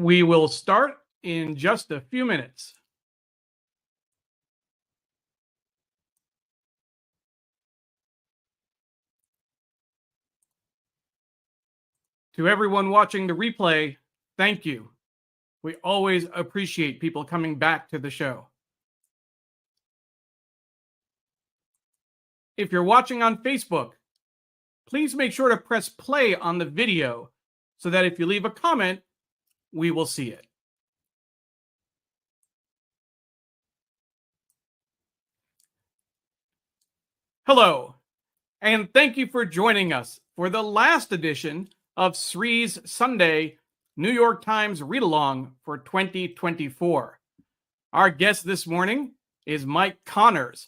We will start in just a few minutes. To everyone watching the replay, thank you. We always appreciate people coming back to the show. If you're watching on Facebook, please make sure to press play on the video so that if you leave a comment, we will see it. Hello, and thank you for joining us for the last edition of Sree's Sunday New York Times Read-Along for 2024. Our guest this morning is Mike Connors,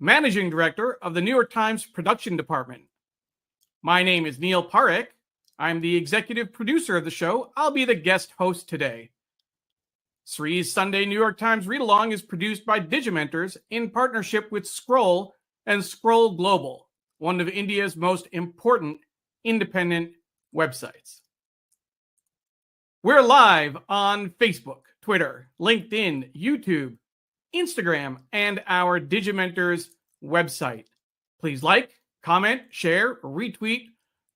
Managing Director of the New York Times Production Department. My name is Neil Parekh. I'm the executive producer of the show. I'll be the guest host today. Sree's Sunday New York Times Read-Along is produced by Digimentors in partnership with Scroll and Scroll Global, one of India's most important independent websites. We're live on Facebook, Twitter, LinkedIn, YouTube, Instagram, and our Digimentors website. Please like, comment, share, retweet,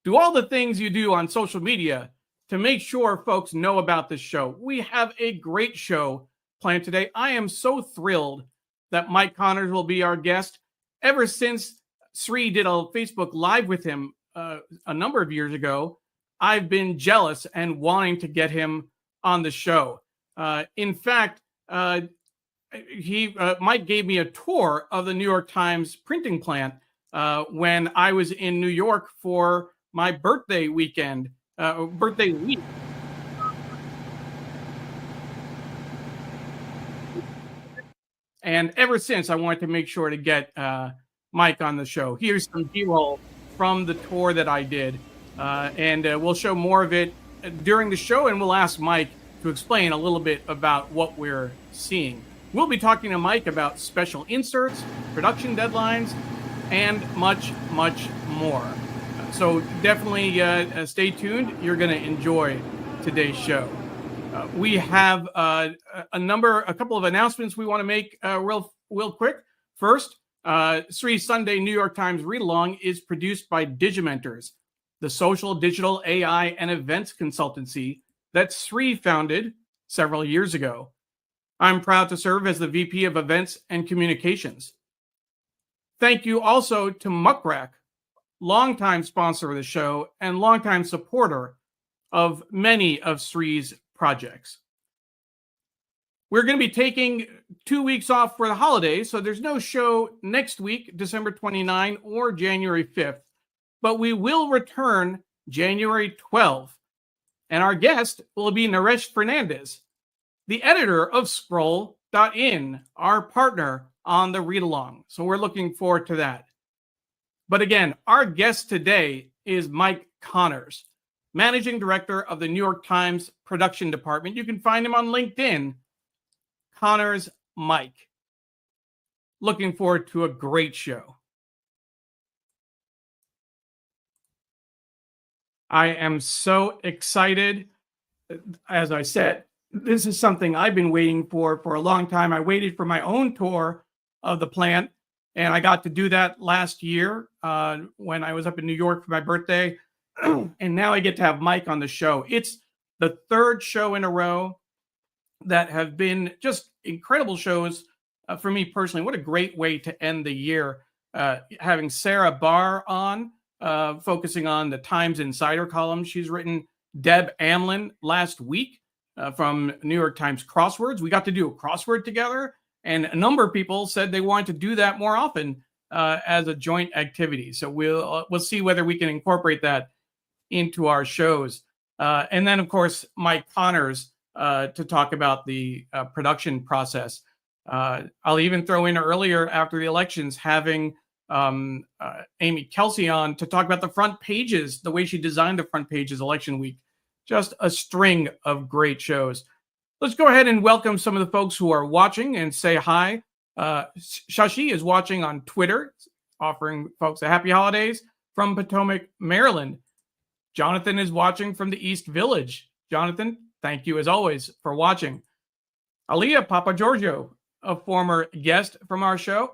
do all the things you do on social media to make sure folks know about this show. We have a great show planned today. I am so thrilled that Mike Connors will be our guest. Ever since Sree did a Facebook Live with him a number of years ago, I've been jealous and wanting to get him on the show. In fact, Mike gave me a tour of the New York Times printing plant when I was in New York for my birthday weekend, birthday week. And ever since, I wanted to make sure to get Mike on the show. Here's some B-roll from the tour that I did. And we'll show more of it during the show, and we'll ask Mike to explain a little bit about what we're seeing. We'll be talking to Mike about special inserts, production deadlines, and much, much more. So definitely stay tuned. You're going to enjoy today's show. We have a couple of announcements we want to make real quick. First, Sree's Sunday New York Times Read-Along is produced by Digimentors, the social, digital, AI, and events consultancy that Sree founded several years ago. I'm proud to serve as the VP of Events and Communications. Thank you also to Muckrack, longtime sponsor of the show and longtime supporter of many of Sree's projects. We're going to be taking 2 weeks off for the holidays, so there's no show next week, December 29 or January 5th, but we will return January 12th. And our guest will be Naresh Fernandez, the editor of Scroll.in, our partner on the read-along. So we're looking forward to that. But again, our guest today is Mike Connors, Managing Director of the New York Times Production Department. You can find him on LinkedIn, Connors Mike. Looking forward to a great show. I am so excited. As I said, this is something I've been waiting for a long time. I waited for my own tour of the plant, and I got to do that last year when I was up in New York for my birthday. And now I get to have Mike on the show. It's the third show in a row that have been just incredible shows for me personally. What a great way to end the year. Having Sarah Barr on, focusing on the Times Insider column she's written. Deb Amlin last week from New York Times Crosswords. We got to do a crossword together, and a number of people said they wanted to do that more often as a joint activity. So we'll see whether we can incorporate that into our shows. And then, of course, Mike Connors to talk about the production process. I'll even throw in earlier after the elections having Amy Kelsey on to talk about the front pages, the way she designed the front pages election week. Just a string of great shows. Let's go ahead and welcome some of the folks who are watching and say hi. Shashi is watching on Twitter, offering folks a happy holidays from Potomac, Maryland. Jonathan is watching from the East Village. Jonathan, Thank you as always for watching. Aliyah Papa Giorgio, a former guest from our show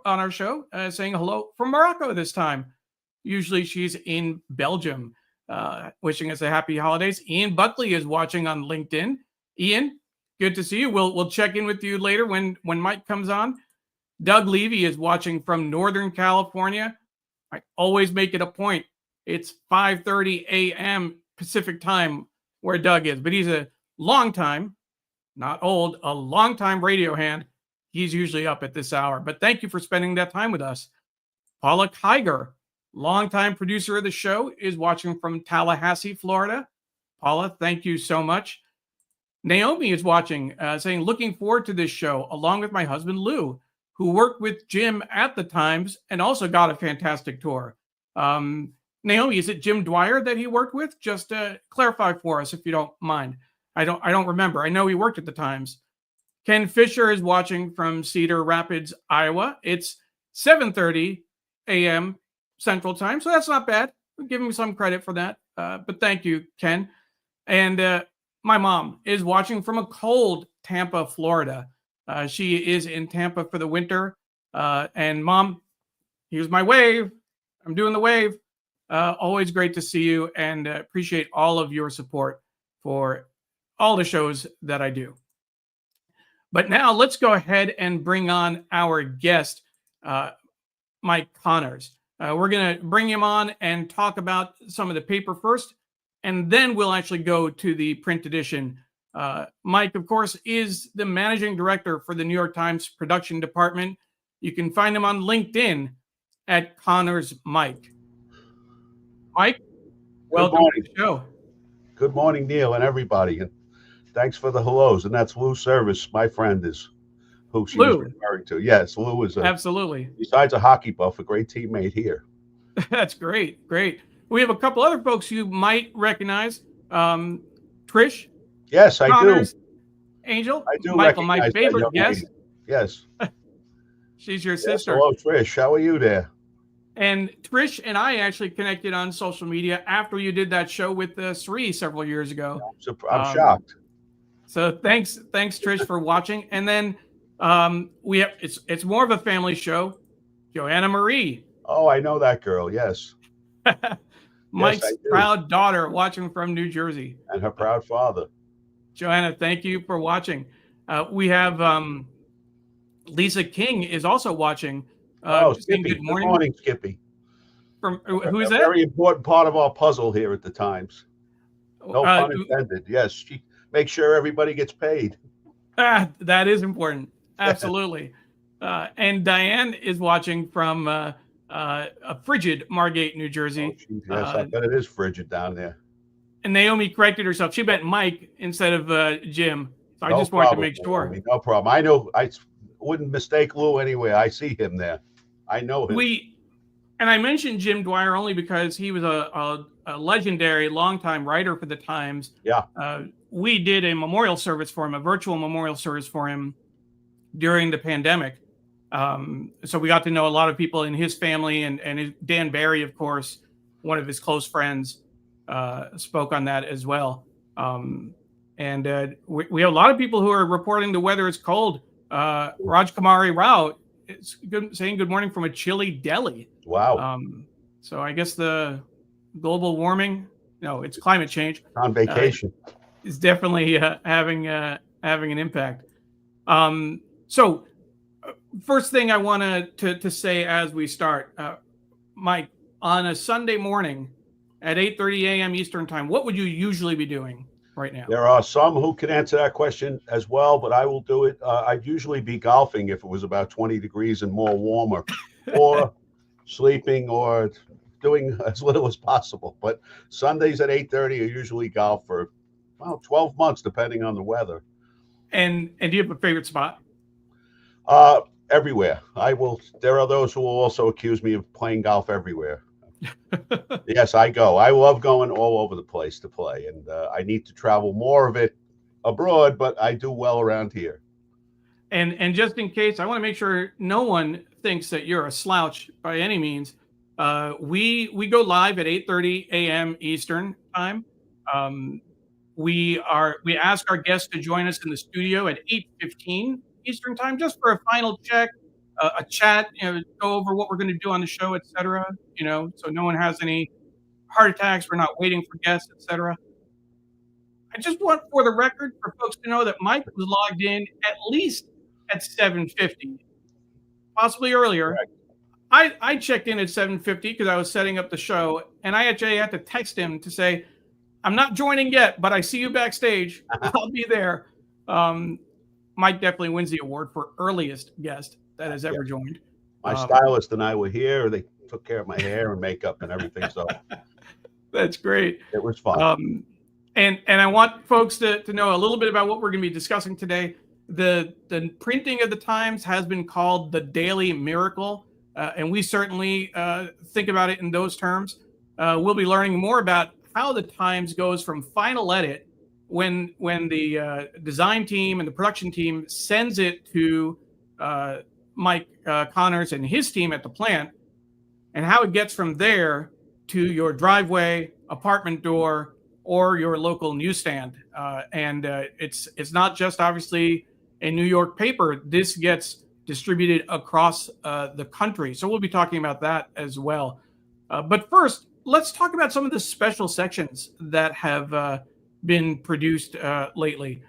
saying hello from Morocco this time. Usually she's in Belgium, wishing us a happy holidays. Ian Buckley is watching on LinkedIn. Ian, good to see you. We'll check in with you later when Mike comes on. Doug Levy is watching from Northern California. I always make it a point. It's 5:30 a.m. Pacific time where Doug is, but he's a long time, not old, a long time radio hand. He's usually up at this hour, but thank you for spending that time with us. Paula Kiger, longtime producer of the show, is watching from Tallahassee, Florida. Paula, thank you so much. Naomi is watching, saying, looking forward to this show, along with my husband, Lou, who worked with Jim at the Times and also got a fantastic tour. Naomi, is it Jim Dwyer that he worked with? Just clarify for us if you don't mind. I don't remember. I know he worked at the Times. Ken Fisher is watching from Cedar Rapids, Iowa. It's 7:30 a.m. Central Time, so that's not bad. Give him some credit for that. But thank you, Ken. And my mom is watching from a cold Tampa, Florida. She is in Tampa for the winter. And Mom, here's my wave. I'm doing the wave. Always great to see you, and appreciate all of your support for all the shows that I do. But now let's go ahead and bring on our guest, Mike Connors. We're going to bring him on and talk about some of the paper first, and then we'll actually go to the print edition. Mike, of course, is the managing director for the New York Times production department. You can find him on LinkedIn at Connors Mike. Mike, welcome to the show. Good morning, Neil, and everybody. And thanks for the hellos. And that's Lou Service, my friend, is who she was referring to. Yes, Lou is absolutely. Besides a hockey buff, a great teammate here. That's great. Great. We have a couple other folks you might recognize. Trish. Yes, I Connors, do. Angel. I do. Michael, my favorite guest. Yes. She's your sister. Hello, Trish. How are you there? And Trish and I actually connected on social media after you did that show with Sree several years ago. I'm shocked. So thanks, Trish, for watching. And then we have it's more of a family show. Joanna Marie. Oh, I know that girl. Yes. Mike's proud daughter watching from New Jersey. And her proud father. Joanna, thank you for watching. We have Lisa King is also watching. Skippy. Good morning, Skippy. From who is that? Very important part of our puzzle here at the Times. No pun intended. Yes, she makes sure everybody gets paid. That is important. Absolutely. And Diane is watching from a frigid Margate, New Jersey. Oh, yes, I bet it is frigid down there. And Naomi corrected herself. She meant Mike instead of Jim. So I just wanted to make sure. Naomi, no problem. I know. I wouldn't mistake Lou anyway. I see him there. I know him. And I mentioned Jim Dwyer only because he was a legendary longtime writer for the Times. Yeah. We did a memorial service for him, a virtual memorial service for him during the pandemic. So we got to know a lot of people in his family, and Dan Barry, of course, one of his close friends, spoke on that as well. And we have a lot of people who are reporting the weather is cold. Rajkumari Rao is saying good morning from a chilly Delhi. Wow. So I guess the global warming, no, it's climate change. On vacation. Is definitely having an impact. So first thing I want to say as we start, Mike, on a Sunday morning at 8:30 a.m. Eastern time, what would you usually be doing right now? There are some who can answer that question as well, but I will do it. I'd usually be golfing if it was about 20 degrees and more warmer, or sleeping, or doing as little as possible. But Sundays at 8:30 are usually golf for 12 months, depending on the weather. And do you have a favorite spot? Everywhere. There are those who will also accuse me of playing golf everywhere. Yes, I go. I love going all over the place to play, and I need to travel more of it abroad, but I do well around here. And just in case, I want to make sure no one thinks that you're a slouch by any means. We go live at 8:30 a.m. Eastern time. we ask our guests to join us in the studio at 8:15 Eastern time, just for a final check, a chat, go over what we're going to do on the show, etc. So no one has any heart attacks. We're not waiting for guests, etc. I just want, for the record, for folks to know that Mike was logged in at least at 7:50, possibly earlier. Correct. I checked in at 7:50 because I was setting up the show, and I actually had to text him to say, I'm not joining yet, but I see you backstage. I'll be there. Mike definitely wins the award for earliest guest that has ever joined. My stylist and I were here. They took care of my hair and makeup and everything. So that's great. It was fun. And I want folks to know a little bit about what we're going to be discussing today. The printing of the Times has been called the Daily Miracle, and we certainly think about it in those terms. We'll be learning more about how the Times goes from final edit when the design team and the production team sends it to Mike Connors and his team at the plant, and how it gets from there to your driveway, apartment door, or your local newsstand. And it's not just obviously a New York paper. This gets distributed across the country. So we'll be talking about that as well. But first, let's talk about some of the special sections that have been produced lately.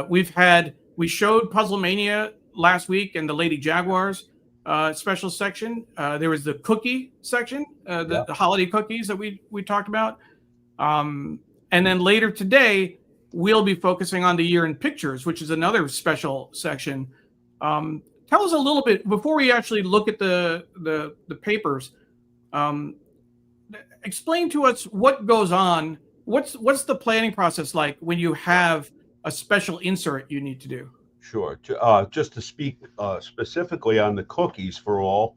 We showed Puzzle Mania last week and the Lady Jaguars special section. There was the cookie section, the holiday cookies that we talked about. And then later today, we'll be focusing on the year in pictures, which is another special section. Tell us a little bit, before we actually look at the papers, explain to us what goes on. What's the planning process like when you have a special insert you need to do? Sure. Just to speak specifically on the cookies for all,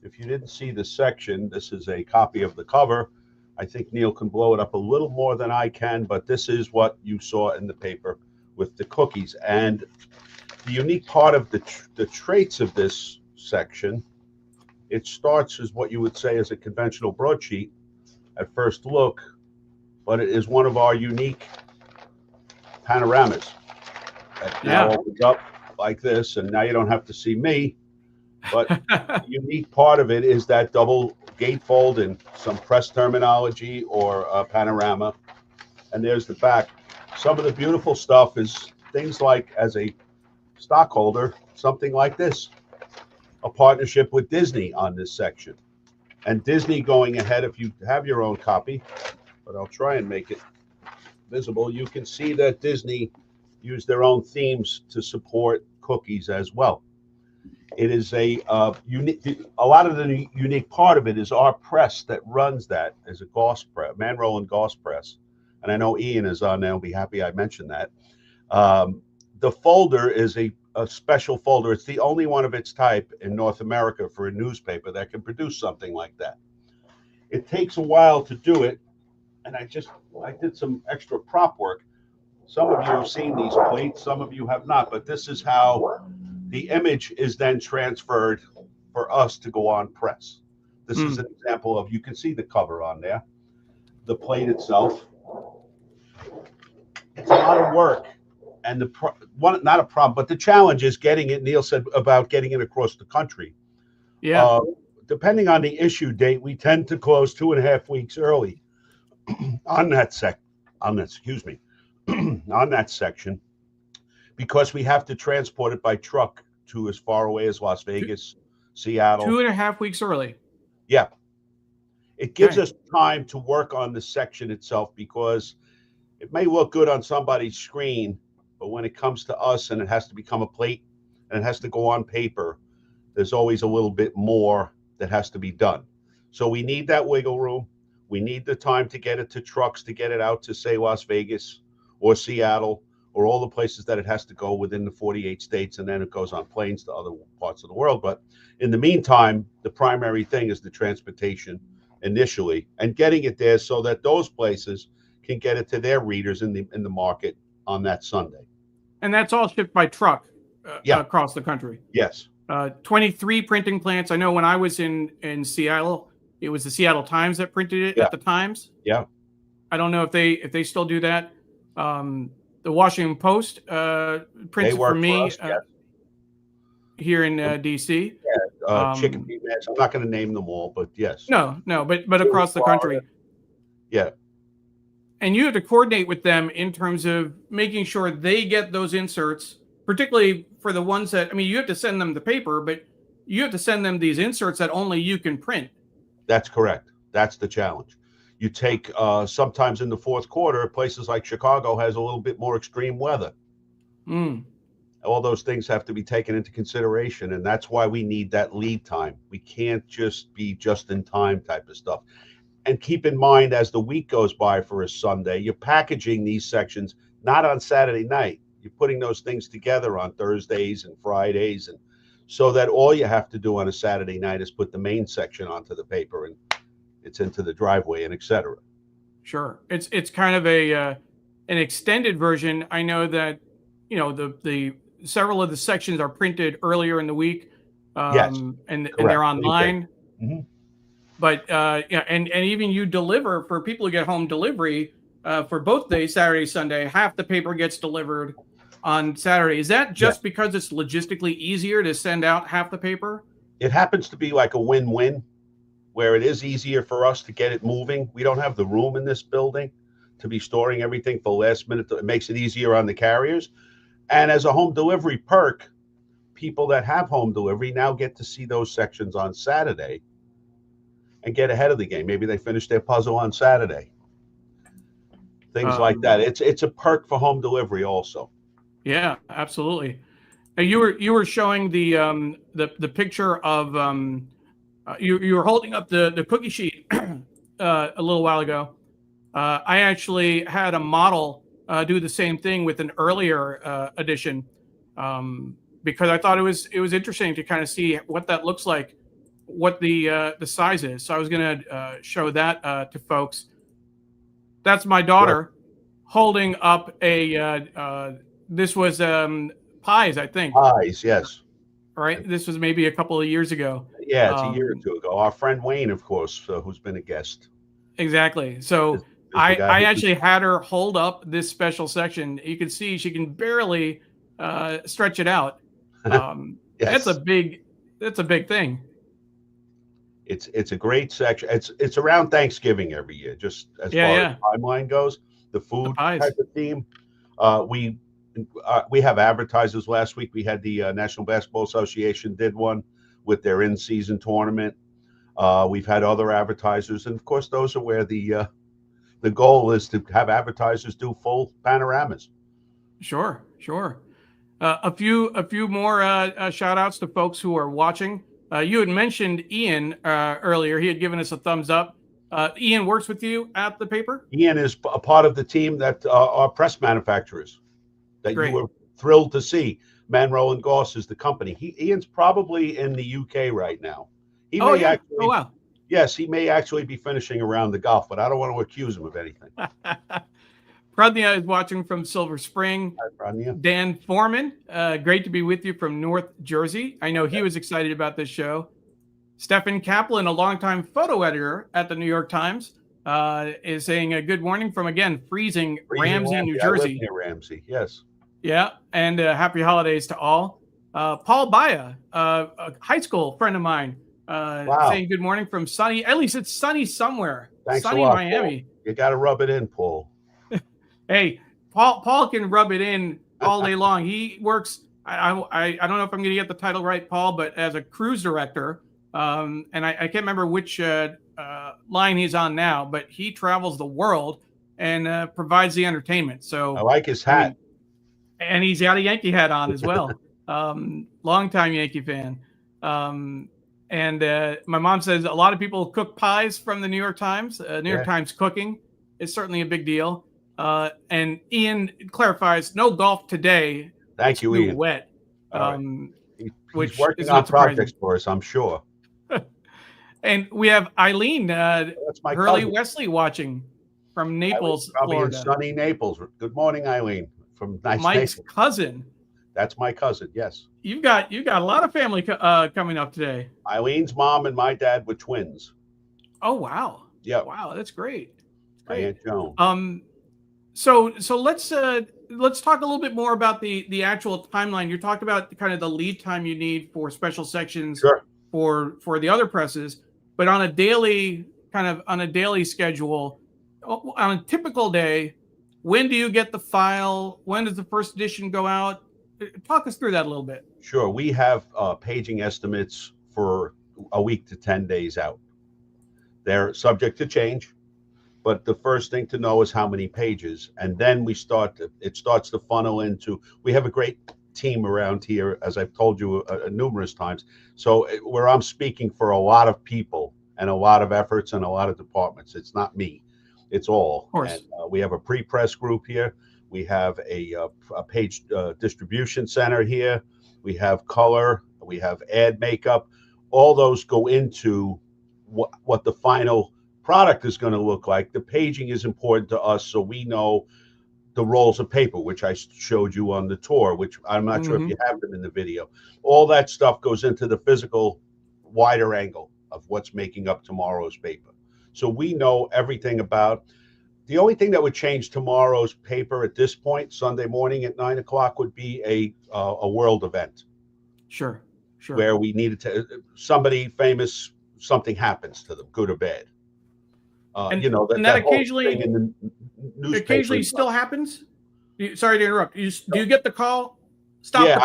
if you didn't see the section, this is a copy of the cover. I think Neil can blow it up a little more than I can, but this is what you saw in the paper with the cookies. And the unique part of the traits of this section, it starts as what you would say is a conventional broadsheet at first look, but it is one of our unique panoramas. That now opens up like this, and now you don't have to see me. But the unique part of it is that double gatefold and some press terminology or a panorama. And there's the back. Some of the beautiful stuff is things like, as a stockholder, something like this, a partnership with Disney on this section. And Disney going ahead, if you have your own copy, but I'll try and make it visible, you can see that Disney used their own themes to support cookies as well. It is a lot of the unique part of it is our press that runs that as a Gauss press, Manroland Gauss press. And I know Ian is on there. I'll be happy I mentioned that. The folder is a special folder. It's the only one of its type in North America for a newspaper that can produce something like that. It takes a while to do it. And I did some extra prop work. Some of you have seen these plates, some of you have not, but this is how the image is then transferred for us to go on press. This is an example of, you can see the cover on there, the plate itself. It's a lot of work, and not a problem, but the challenge is getting it. Neil said about getting it across the country. Yeah. Depending on the issue date, we tend to close 2.5 weeks early on that section, because we have to transport it by truck to as far away as Las Vegas, Seattle. 2.5 weeks early. Yeah. It gives us time to work on the section itself, because it may look good on somebody's screen, but when it comes to us and it has to become a plate and it has to go on paper, there's always a little bit more that has to be done. So we need that wiggle room. We need the time to get it to trucks, to get it out to, say, Las Vegas or Seattle, or all the places that it has to go within the 48 states, and then it goes on planes to other parts of the world. But in the meantime, the primary thing is the transportation initially, and getting it there so that those places can get it to their readers in the market on that Sunday. And that's all shipped by truck across the country. Yes. 23 printing plants. I know when I was in Seattle, it was the Seattle Times that printed it at the Times. Yeah. I don't know if they still do that. The Washington Post prints They it for work for me us. Yes. here in DC. Chickpea Mess. I'm not going to name them all, but yes. No, but across the country. Yeah. And you have to coordinate with them in terms of making sure they get those inserts, particularly for the ones that, I mean, you have to send them the paper, but you have to send them these inserts that only you can print. That's correct. That's the challenge. You take sometimes in the fourth quarter, places like Chicago has a little bit more extreme weather. All those things have to be taken into consideration, and that's why we need that lead time. We can't just be just in time type of stuff. And keep in mind, as the week goes by for a Sunday, you're packaging these sections not on Saturday night. You're putting those things together on Thursdays and Fridays, and so that all you have to do on a Saturday night is put the main section onto the paper and it's into the driveway and etc. Sure, it's kind of an extended version. I know that the several of the sections are printed earlier in the week, Yes, and they're online. Mm-hmm. But yeah, and even you deliver for people who get home delivery for both days, Saturday, Sunday. Half the paper gets delivered on Saturday. Is that just because it's logistically easier to send out half the paper? It happens to be like a win-win, where it is easier for us to get it moving. We don't have the room in this building to be storing everything for last minute. It makes it easier on the carriers. And as a home delivery perk, people that have home delivery now get to see those sections on Saturday and get ahead of the game. Maybe they finish their puzzle on Saturday. Things like that. It's a perk for home delivery also. Yeah, absolutely. You were showing the picture of you were holding up the cookie sheet a little while ago. I actually had a model do the same thing with an earlier edition because I thought it was interesting to kind of see what that looks like, what the size is. So I was going to show that to folks. That's my daughter holding up a. This was pies, I think. Pies, yes. Right. This was maybe a couple of years ago. Yeah, it's a year or two ago. Our friend Wayne, of course, who's been a guest. Exactly. So I actually had her hold up this special section. You can see she can barely stretch it out. Yes. That's a big thing. It's a great section. It's around Thanksgiving every year, just as far as the timeline goes. The food type of theme. We have advertisers. Last week we had the National Basketball Association did one with their in-season tournament. We've had other advertisers, and of course those are where the goal is to have advertisers do full panoramas. Sure. A few more shout outs to folks who are watching. You had mentioned Ian earlier. He had given us a thumbs up. Ian works with you at the paper? Ian is a part of the team that are press manufacturers that Great. You were thrilled to see. Manro and Goss is the company. Ian's probably in the UK right now. Wow. Yes, he may actually be finishing around the Gulf, but I don't want to accuse him of anything. Pradnya is watching from Silver Spring. Hi, Pradnya. Dan Foreman, great to be with you from North Jersey. I know he was excited about this show. Stephen Kaplan, a longtime photo editor at the New York Times, is saying a good morning from, again, freezing Ramsey, New Jersey. I live near Ramsey, yes. Yeah, and happy holidays to all. Paul Baya, a high school friend of mine, saying good morning from sunny, at least it's sunny somewhere. Thanks sunny a lot, Miami. Paul. You got to rub it in, Paul. Hey, Paul can rub it in all day long. He works, I don't know if I'm going to get the title right, Paul, but as a cruise director, and I can't remember which line he's on now, but he travels the world and provides the entertainment. So I like his hat. And he's got a Yankee hat on as well. Longtime Yankee fan. And my mom says a lot of people cook pies from the New York Times. New York Times cooking is certainly a big deal. And Ian clarifies, no golf today. Thank you, Ian. Wet. He's working on projects for us, I'm sure. And we have Eileen Hurley cousin. Wesley watching from Naples, Florida. In sunny Naples. Good morning, Eileen. From nice Mike's Naples. Cousin. That's my cousin. Yes. You've got a lot of family coming up today. Eileen's mom and my dad were twins. Oh wow. Yeah. Wow, that's great. My Aunt Joan. So let's talk a little bit more about the actual timeline. You talked about kind of the lead time you need for special sections Sure. for the other presses, but on a daily schedule, on a typical day, when do you get the file? When does the first edition go out? Talk us through that a little bit. Sure. We have paging estimates for a week to 10 days out. They're subject to change, but the first thing to know is how many pages. And then it starts to funnel into, we have a great team around here, as I've told you numerous times. So where I'm speaking for a lot of people and a lot of efforts and a lot of departments, it's not me, it's all. Of course. And we have a pre-press group here. We have a page distribution center here. We have color, we have ad makeup. All those go into what the final product is going to look like. The paging is important to us, so we know the rolls of paper, which I showed you on the tour, which I'm not sure if you have them in the video. All that stuff goes into the physical wider angle of what's making up tomorrow's paper. So we know everything about. The only thing that would change tomorrow's paper at this point, Sunday morning at 9 o'clock, would be a world event. Sure. Where we needed to, somebody famous, something happens to them, good or bad. And that occasionally, in the newspaper occasionally still happens. Sorry to interrupt. Do you get the call? Stop. Yeah,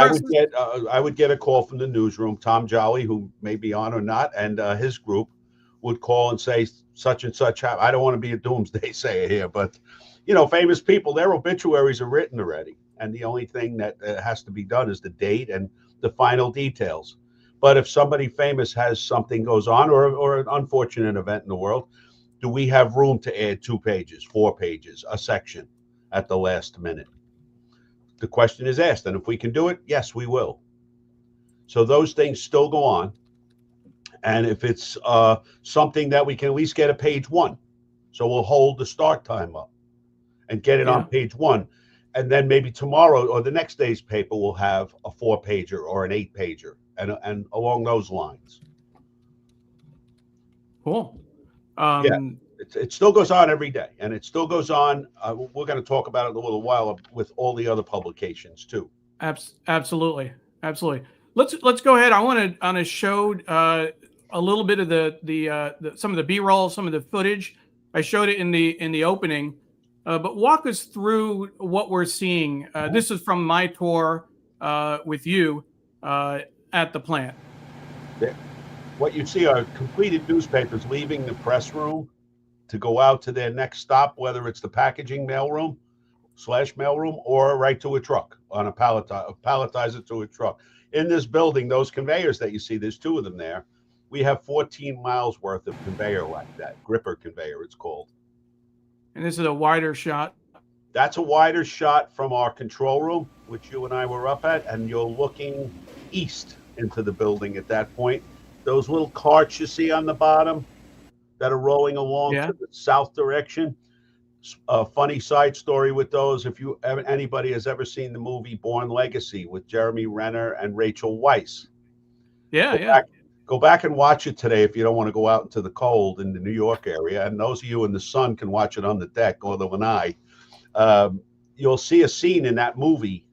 I would get a call from the newsroom. Tom Jolly, who may be on or not, and his group would call and say such and such. I don't want to be a doomsday sayer here, but famous people, their obituaries are written already, and the only thing that has to be done is the date and the final details. But if somebody famous has something goes on, or an unfortunate event in the world, do we have room to add 2 pages, 4 pages, a section at the last minute? The question is asked, and if we can do it, yes, we will. So those things still go on. And if it's something that we can at least get a page 1, so we'll hold the start time up and get it on page 1. And then maybe tomorrow or the next day's paper will have a 4-pager or an 8-pager, and along those lines. Cool. It still goes on every day, and it still goes on. We're going to talk about it in a little while with all the other publications too. Absolutely. Let's go ahead. I want to show a little bit of the some of the B-roll, some of the footage. I showed it in the opening, but walk us through what we're seeing. This is from my tour with you at the plant. What you see are completed newspapers leaving the press room to go out to their next stop, whether it's the packaging mailroom or right to a truck on a palletizer to a truck. In this building, those conveyors that you see, there's 2 of them there. We have 14 miles worth of conveyor like that, gripper conveyor it's called. And this is a wider shot. That's a wider shot from our control room, which you and I were up at, and you're looking east into the building at that point. Those little carts you see on the bottom that are rolling along to the south direction. A funny side story with those, if anybody has ever seen the movie Born Legacy with Jeremy Renner and Rachel Weisz. Go back and watch it today if you don't want to go out into the cold in the New York area. And those of you in the sun can watch it on the deck, although when you'll see a scene in that movie.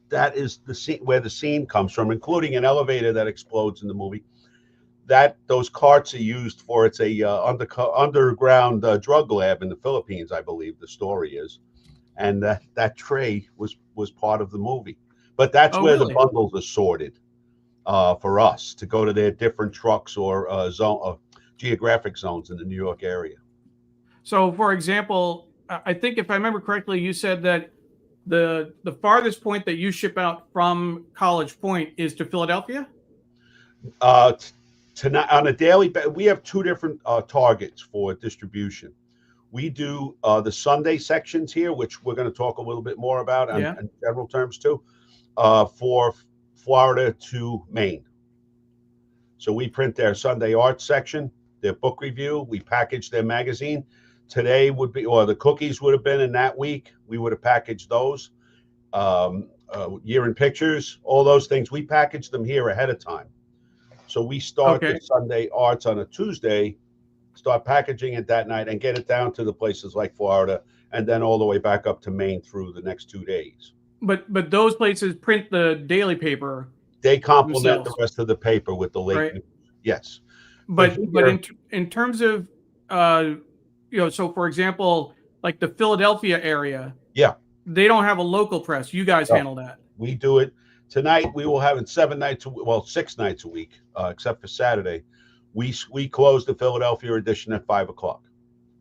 That is the scene where the scene comes from, including an elevator that explodes in the movie. Those carts are used for, it's a underground drug lab in the Philippines, I believe the story is, and that tray was part of the movie. But that's where the bundles are sorted for us to go to their different trucks or geographic zones in the New York area. So, for example, I think if I remember correctly, you said that the farthest point that you ship out from College Point is to Philadelphia? Tonight, on a daily basis, we have 2 different targets for distribution. We do the Sunday sections here, which we're going to talk a little bit more about in general terms too, for Florida to Maine. So we print their Sunday art section, their book review, we package their magazine. Today would be, or the cookies would have been in that week. We would have packaged those. Year in pictures, all those things. We package them here ahead of time. So we start the Sunday arts on a Tuesday, start packaging it that night, and get it down to the places like Florida and then all the way back up to Maine through the next 2 days. But those places print the daily paper They complement the themselves, rest of the paper with the late right? news. Yes. But here, in terms of so for example, like the Philadelphia area, yeah, they don't have a local press. You guys no, handle that. we do it. Tonight we will have it 7 nights, well, 6 nights a week, except for Saturday. We close the Philadelphia edition at 5 o'clock.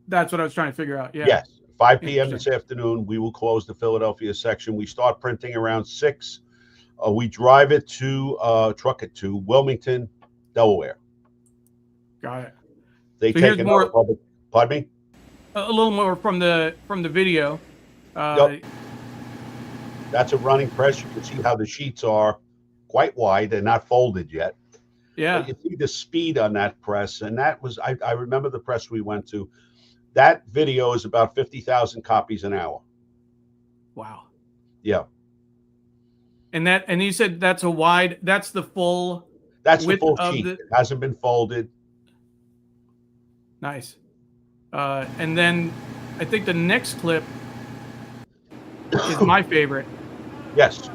That's what I was trying to figure out. Yeah. Yes, 5 p.m. Interesting. this afternoon. We will close the Philadelphia section. We start printing around 6. We drive it to truck it to Wilmington, Delaware. Got it. They So take here's another more, public. Pardon me. a little more from the video. Yep. That's a running press. You can see how the sheets are quite wide. They're not folded yet. Yeah. But you see the speed on that press, and that was I remember the press we went to. That video is about 50,000 copies an hour. Wow. Yeah. And you said that's a wide. That's the full. That's the width full of sheet. the. It hasn't been folded. Nice. And then I think the next clip is my favorite. Yes.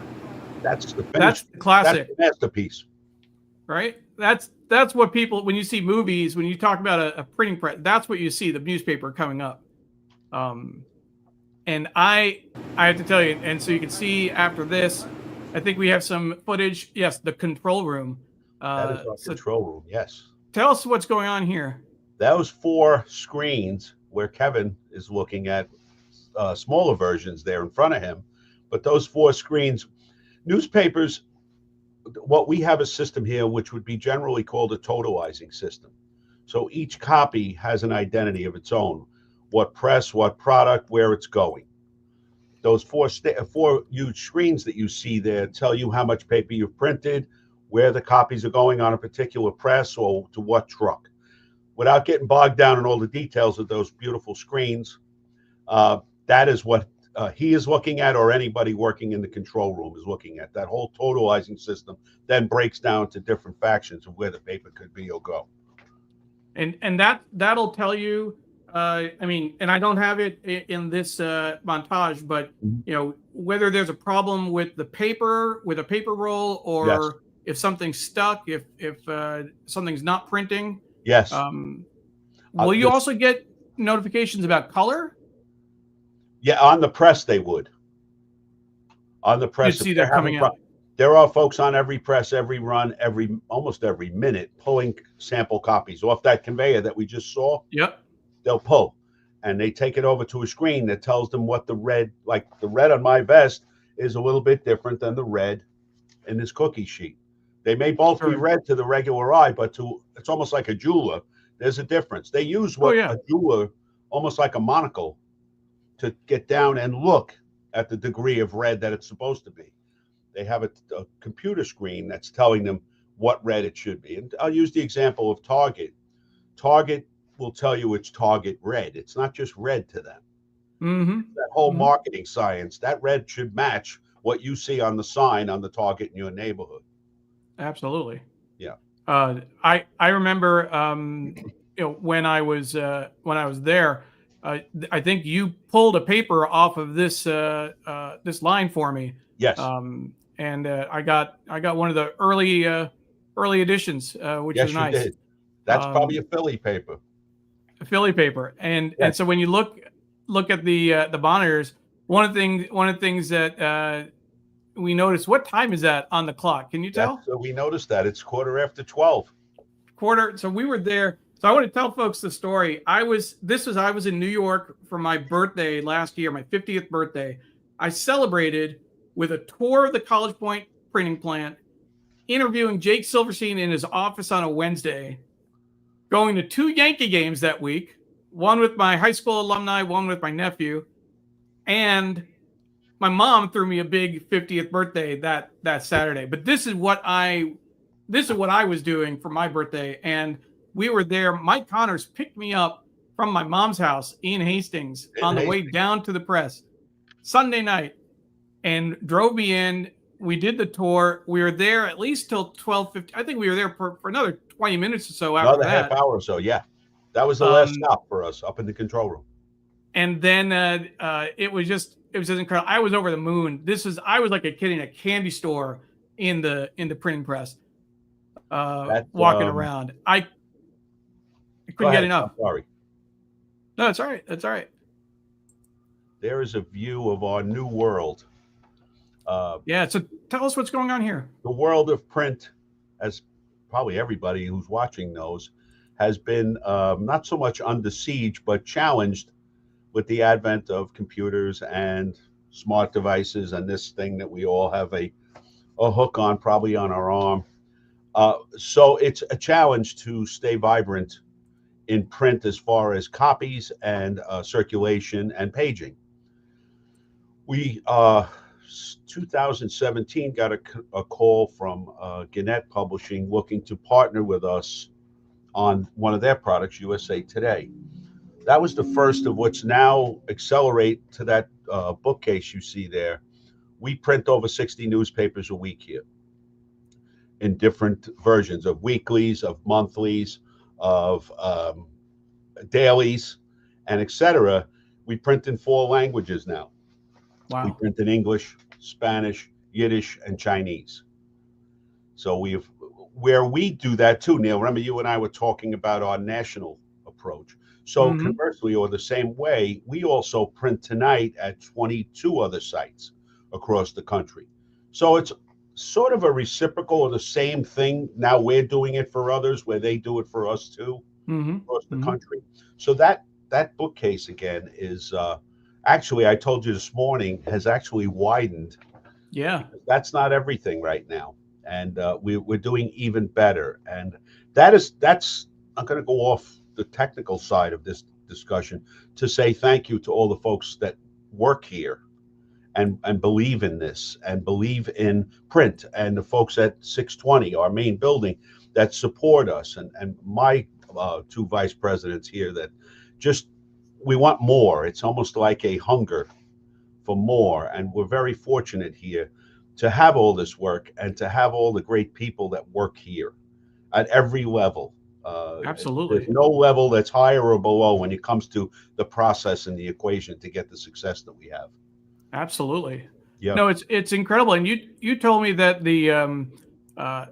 That's the finish. That's the classic. That's the masterpiece. Right? That's what people, when you see movies, when you talk about a printing press, that's what you see, the newspaper coming up. And I have to tell you, and so you can see after this, I think we have some footage. Yes, the control room. That is our control room. Yes. Tell us what's going on here. Those 4 screens where Kevin is looking at smaller versions there in front of him, but those 4 screens, newspapers, what we have a system here which would be generally called a totalizing system. So each copy has an identity of its own, what press, what product, where it's going. Those 4 huge screens that you see there tell you how much paper you've printed, where the copies are going on a particular press or to what truck. Without getting bogged down in all the details of those beautiful screens, that is what he is looking at, or anybody working in the control room is looking at. That whole totalizing system then breaks down to different factions of where the paper could be or go. And that'll tell you, I mean, and I don't have it in this montage, but whether there's a problem with the paper, with a paper roll, or Yes. if something's stuck, if something's not printing. Yes. Will you also get notifications about color? Yeah, on the press they would. On the press, you see that coming out. There are folks on every press, every run, almost every minute, pulling sample copies off that conveyor that we just saw. Yep. They'll pull, and they take it over to a screen that tells them what the red, like the red on my vest, is a little bit different than the red in this cookie sheet. They may both be red to the regular eye, but it's almost like a jeweler. There's a difference. They use a jeweler, almost like a monocle, to get down and look at the degree of red that it's supposed to be. They have a computer screen that's telling them what red it should be. And I'll use the example of Target. Target will tell you it's Target red. It's not just red to them. Mm-hmm. That whole marketing science, that red should match what you see on the sign on the Target in your neighborhood. Absolutely. Yeah. I remember when I was there, I think you pulled a paper off of this this line for me. Yes. And I got one of the early editions, which yes, is nice. You did. That's probably a Philly paper. A Philly paper, and so when you look at the monitors, one of the things that we noticed. What time is that on the clock? Can you tell? So we noticed that it's 12:15. So we were there. So I want to tell folks the story. I was in New York for my birthday last year, my 50th birthday. I celebrated with a tour of the College Point printing plant, interviewing Jake Silverstein in his office on a Wednesday, going to 2 Yankee games that week, one with my high school alumni, one with my nephew, and my mom threw me a big 50th birthday that Saturday. But this is what I was doing for my birthday, and we were there. Mike Connors picked me up from my mom's house in Hastings on the way down to the press Sunday night and drove me in. We did the tour. We were there at least till 12:50. I think we were there for another 20 minutes or so after another half hour or so. Yeah. That was the last stop for us up in the control room. and then it was just incredible. I was over the moon. I was like a kid in a candy store in the printing press, That walking around. I Go couldn't get ahead. I'm enough. sorry. No, it's all right. That's all right. There is a view of our new world. Yeah. So tell us what's going on here. The world of print, as probably everybody who's watching knows, has been not so much under siege, but challenged with the advent of computers and smart devices and this thing that we all have a hook on, probably on our arm. So it's a challenge to stay vibrant in print as far as copies and circulation and paging. We 2017 got a call from Gannett Publishing looking to partner with us on one of their products, USA Today. That was the first of what's now accelerate to that bookcase you see there. We print over 60 newspapers a week here in different versions of weeklies, of monthlies, of dailies, and etc. We print in 4 languages now. Wow. We print in English, Spanish, Yiddish, and Chinese. So where we do that too, Neil. Remember, you and I were talking about our national approach. So conversely, or the same way, we also print tonight at 22 other sites across the country. So it's sort of a reciprocal or the same thing. Now we're doing it for others, where they do it for us too, across the country. So that bookcase again is actually, I told you this morning, has actually widened. Yeah. That's not everything right now, and we're doing even better. And that's I'm going to go off the technical side of this discussion to say thank you to all the folks that work here and believe in this and believe in print, and the folks at 620, our main building, that support us, and my 2 vice presidents here that just, we want more. It's almost like a hunger for more, and we're very fortunate here to have all this work and to have all the great people that work here at every level. Absolutely. There's no level that's higher or below when it comes to the process and the equation to get the success that we have. Absolutely. Yeah. No, it's incredible. And you told me that the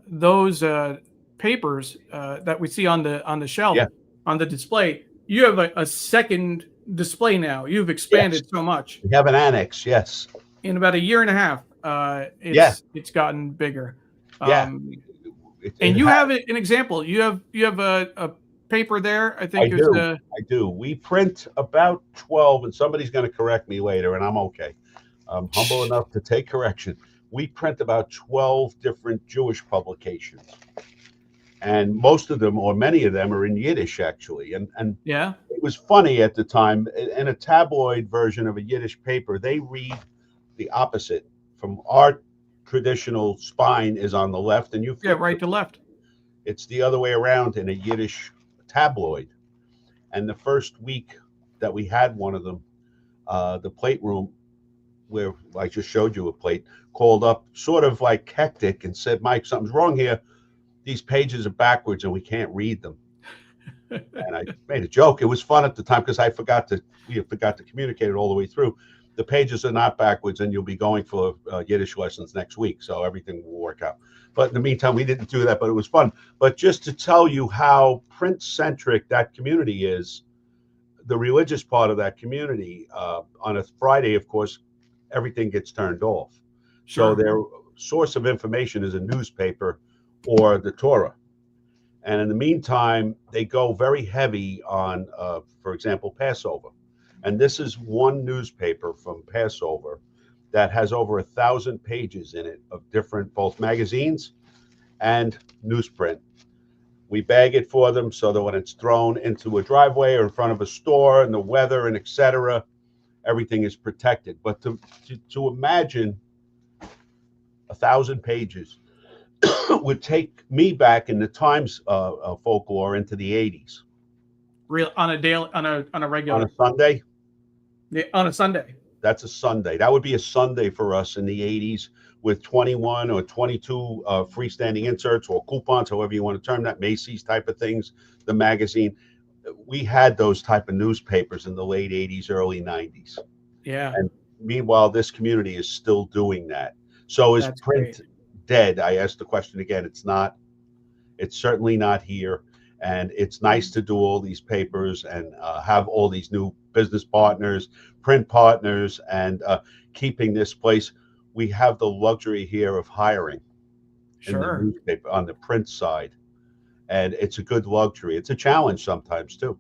those papers that we see on the shelf, Yeah. on the display, you have a second display now. You've expanded so much. We have an annex. Yes. In about a year and a half, it's gotten bigger. Yeah. And you have an example. You have a paper there. I think I do. We print about 12, and somebody's going to correct me later, and I'm okay. I'm humble enough to take correction. We print about 12 different Jewish publications, and most of them, or many of them, are in Yiddish actually. And yeah, it was funny at the time. In a tabloid version of a Yiddish paper, they read the opposite from our traditional spine is on the left, and you flip right to left. It's the other way around in a Yiddish tabloid. And the first week that we had one of them, the plate room, where I just showed you a plate, called up sort of like hectic and said, "Mike, something's wrong here. These pages are backwards and we can't read them." And I made a joke. It was fun at the time because we forgot to communicate it all the way through. The pages are not backwards, and you'll be going for Yiddish lessons next week, so everything will work out. But in the meantime, we didn't do that, but it was fun. But just to tell you how print-centric that community is, the religious part of that community, on a Friday, of course, everything gets turned off. Sure. So their source of information is a newspaper or the Torah. And in the meantime, they go very heavy on, for example, Passover. And this is one newspaper from Passover that has over 1,000 pages in it of different, both magazines and newsprint. We bag it for them so that when it's thrown into a driveway or in front of a store and the weather and etc., everything is protected. But to imagine 1,000 pages would take me back in the Times folklore into the 80s. Real on a daily, on a regular, on a Sunday. Yeah, on a Sunday. That's a Sunday. That would be a Sunday for us in the 80s with 21 or 22 freestanding inserts or coupons, however you want to term that, Macy's type of things, the magazine. we had those type of newspapers in the late 80s, early 90s. Yeah, And meanwhile, this community is still doing that. So is that's great. print dead? I asked the question again. It's not. It's certainly not here. And it's nice to do all these papers and have all these new business partners, print partners, and keeping this place. We have the luxury here of hiring in the Sure. newspaper on the print side. And it's a good luxury. It's a challenge sometimes too.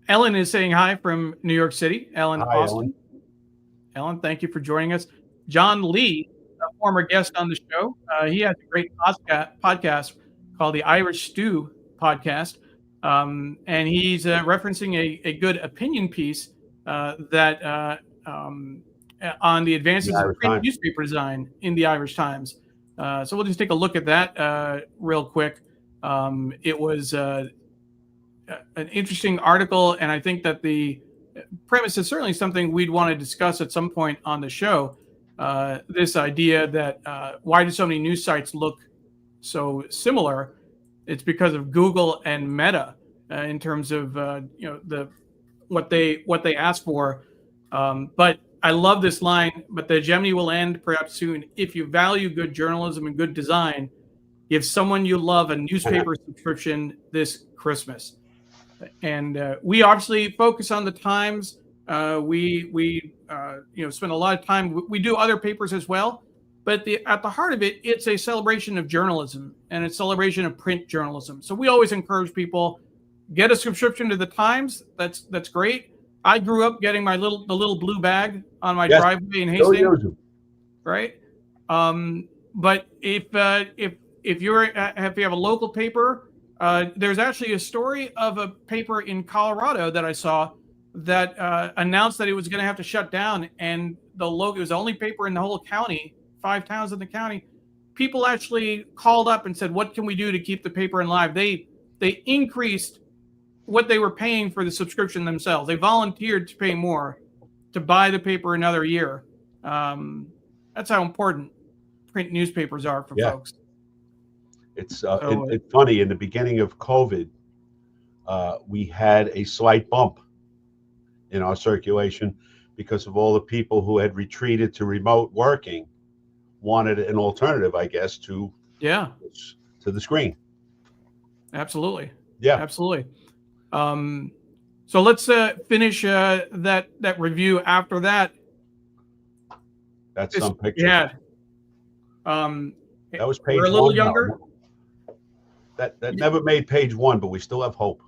Ellen is saying hi from New York City. Ellen Hi, Ellen. Austin. Ellen, thank you for joining us. John Lee, a former guest on the show, he has a great podcast called the Irish Stew Podcast. And he's referencing a good opinion piece that on the The advances of Irish print Times. newspaper design in the Irish Times. So we'll just take a look at that real quick. It was an interesting article, and I think that the premise is certainly something we'd want to discuss at some point on the show. This idea that why do so many news sites look so similar? It's because of Google and Meta in terms of what they ask for. But I love this line. But the hegemony will end perhaps soon. If you value good journalism and good design, give someone you love a newspaper subscription this Christmas. And we obviously focus on the Times. We spend a lot of time. We do other papers as well, but at the heart of it, it's a celebration of journalism and a celebration of print journalism. So we always encourage people get a subscription to the Times. That's great. I grew up getting the little blue bag on my driveway in Hastings, right? But if you have a local paper. There's actually a story of a paper in Colorado that I saw that announced that it was going to have to shut down, and it was the only paper in the whole county, 5 towns in the county. People actually called up and said, "What can we do to keep the paper alive?" They increased what they were paying for the subscription themselves. They volunteered to pay more to buy the paper another year. That's how important print newspapers are for folks. It's funny. In the beginning of COVID, we had a slight bump in our circulation because of all the people who had retreated to remote working, wanted an alternative, I guess, to the screen. Absolutely. Yeah. Absolutely. So let's finish that review. After that, that's some picture. Yeah. That was page 1. We're a little younger. That never made page 1, but we still have hope.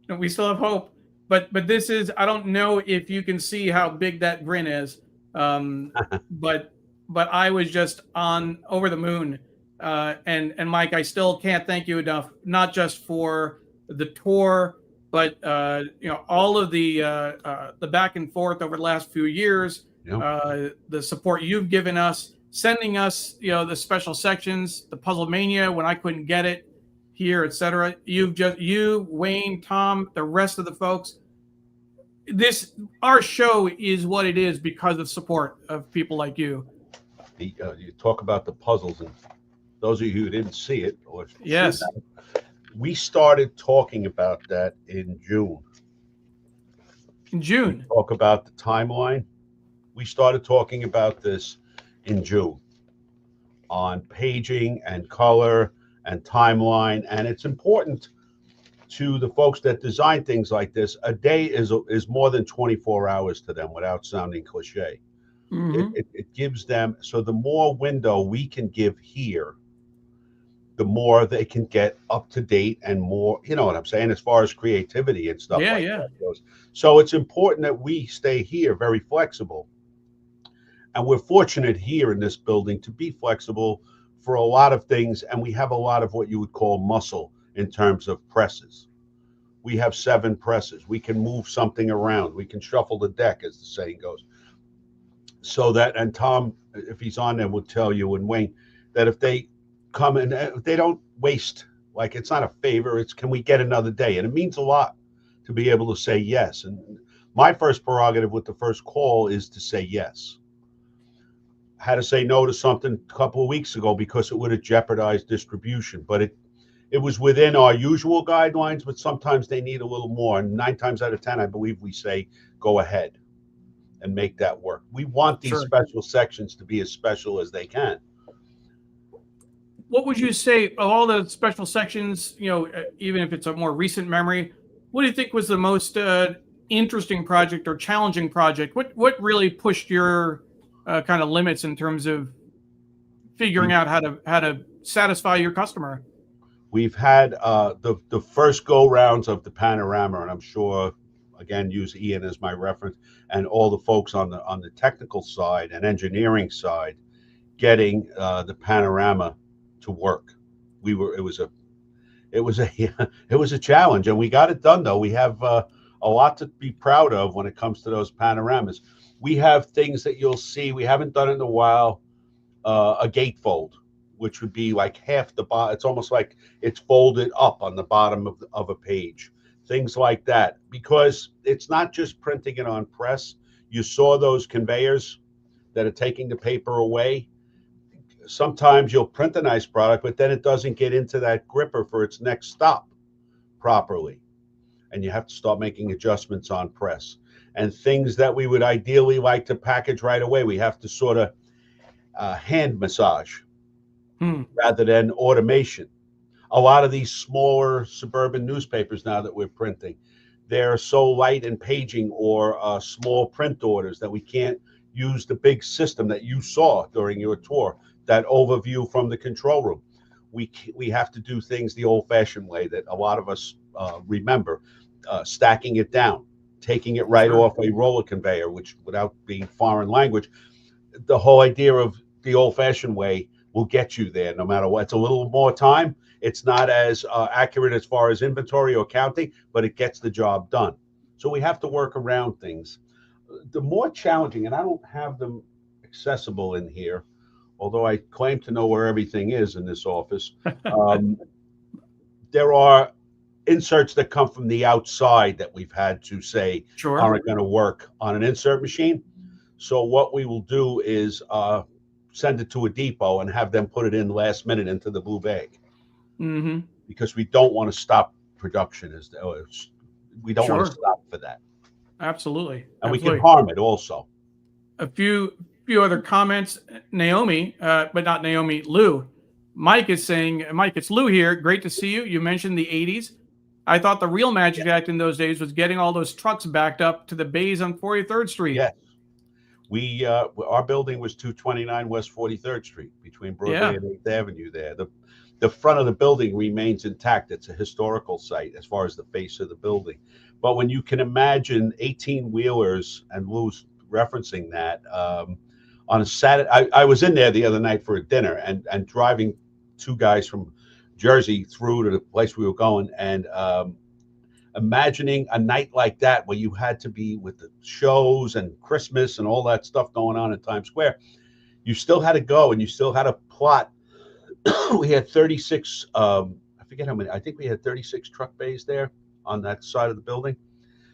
We still have hope. But this is, I don't know if you can see how big that grin is. But I was just over the moon. And Mike, I still can't thank you enough, not just for the tour, but all of the back and forth over the last few years, the support you've given us, sending us, the special sections, the Puzzle Mania when I couldn't get it here, etc. You, Wayne, Tom, the rest of the folks. Our show is what it is because of support of people like you. You talk about the puzzles, and those of you who didn't see it, we started talking about that in June. In June, we talk about the timeline. We started talking about this in June on paging and color and timeline, and it's important to the folks that design things like this. A day is more than 24 hours to them, without sounding cliche. Mm-hmm. It gives them, so the more window we can give here, the more they can get up to date and more, you know what I'm saying, as far as creativity and stuff that goes. So it's important that we stay here very flexible. And we're fortunate here in this building to be flexible for a lot of things. And we have a lot of what you would call muscle in terms of presses. We have 7 presses. We can move something around. We can shuffle the deck, as the saying goes. So that, and Tom, if he's on there, will tell you, and Wayne, that if they come and they don't waste, like, it's not a favor, it's can we get another day? And it means a lot to be able to say yes. And my first prerogative with the first call is to say yes. I had to say no to something a couple of weeks ago because it would have jeopardized distribution, but it was within our usual guidelines, but sometimes they need a little more. And 9 times out of 10, I believe we say go ahead and make that work. We want these Sure. special sections to be as special as they can. What would you say of all the special sections, even if it's a more recent memory, what do you think was the most interesting project or challenging project? What really pushed your kind of limits in terms of figuring out how to satisfy your customer? We've had the first go rounds of the panorama, and I'm sure, again, use Ian as my reference, and all the folks on the technical side and engineering side getting the panorama to work. It was a it was a challenge, and we got it done. Though we have a lot to be proud of when it comes to those panoramas. We have things that you'll see. We haven't done it in a while. A gatefold, which would be like half the bottom. It's almost like it's folded up on the bottom of a page. Things like that, because it's not just printing it on press. You saw those conveyors that are taking the paper away. Sometimes you'll print a nice product, but then it doesn't get into that gripper for its next stop properly. And you have to start making adjustments on press. And things that we would ideally like to package right away, we have to sort of hand massage rather than automation. A lot of these smaller suburban newspapers now that we're printing, they're so light in paging or small print orders that we can't use the big system that you saw during your tour, that overview from the control room. We have to do things the old-fashioned way that a lot of us remember, stacking it down, taking it right off a roller conveyor, which, without being foreign language, the whole idea of the old-fashioned way will get you there no matter what. It's a little more time. It's not as accurate as far as inventory or counting, but it gets the job done. So we have to work around things. The more challenging, and I don't have them accessible in here, although I claim to know where everything is in this office. There are inserts that come from the outside that we've had to say aren't going to work on an insert machine. So what we will do is send it to a depot and have them put it in last minute into the blue bag. Because we don't want to stop production. We don't want to stop for that. Absolutely. And we can harm it also. A few other comments. Naomi, but not Naomi, Lou. Mike is saying, Mike, it's Lou here. Great to see you. You mentioned the 80s. I thought the real magic act in those days was getting all those trucks backed up to the bays on 43rd Street. Yes. Our building was 229 West 43rd Street between Broadway and 8th Avenue there. The front of the building remains intact. It's a historical site as far as the face of the building. But when you can imagine 18-wheelers, and Lou's referencing that, on a Saturday, I was in there the other night for a dinner and driving 2 guys from Jersey through to the place we were going, and imagining a night like that where you had to be with the shows and Christmas and all that stuff going on in Times Square. You still had to go and you still had to plot. We had 36, I forget how many, I think we had 36 truck bays there on that side of the building.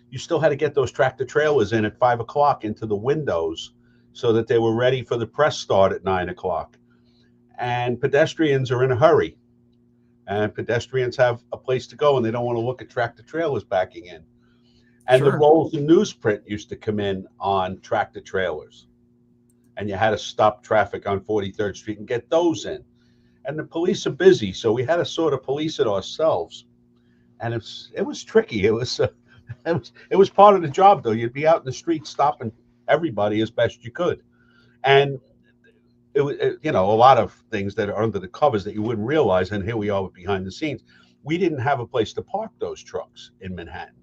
You still had to get those tractor trailers in at 5 o'clock into the windows so that they were ready for the press start at 9 o'clock. And pedestrians are in a hurry. And pedestrians have a place to go and they don't want to look at tractor trailers backing in. And the rolls of newsprint used to come in on tractor trailers. And you had to stop traffic on 43rd Street and get those in. And the police are busy, so we had to sort of police it ourselves. And it was tricky. It was part of the job, though. You'd be out in the street stopping everybody as best you could. And a lot of things that are under the covers that you wouldn't realize, and here we are behind the scenes. We didn't have a place to park those trucks in Manhattan.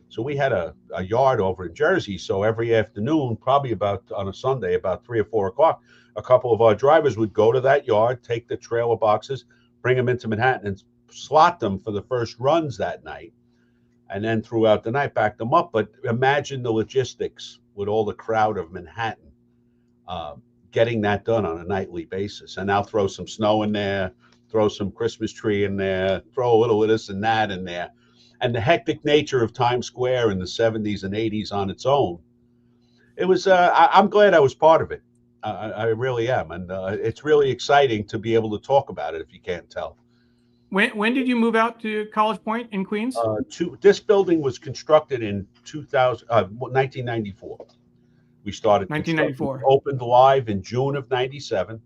So we had a yard over in Jersey. So every afternoon, probably about on a Sunday, about 3 or 4 o'clock, a couple of our drivers would go to that yard, take the trailer boxes, bring them into Manhattan and slot them for the first runs that night. And then throughout the night, back them up. But imagine the logistics with all the crowd of Manhattan getting that done on a nightly basis. And now throw some snow in there, throw some Christmas tree in there, throw a little of this and that in there. And the hectic nature of Times Square in the 70s and 80s on its own. It was, I'm glad I was part of it. I really am. And it's really exciting to be able to talk about it, if you can't tell. When did you move out to College Point in Queens? This building was constructed in 1994. We started 1994. opened live in June of 97.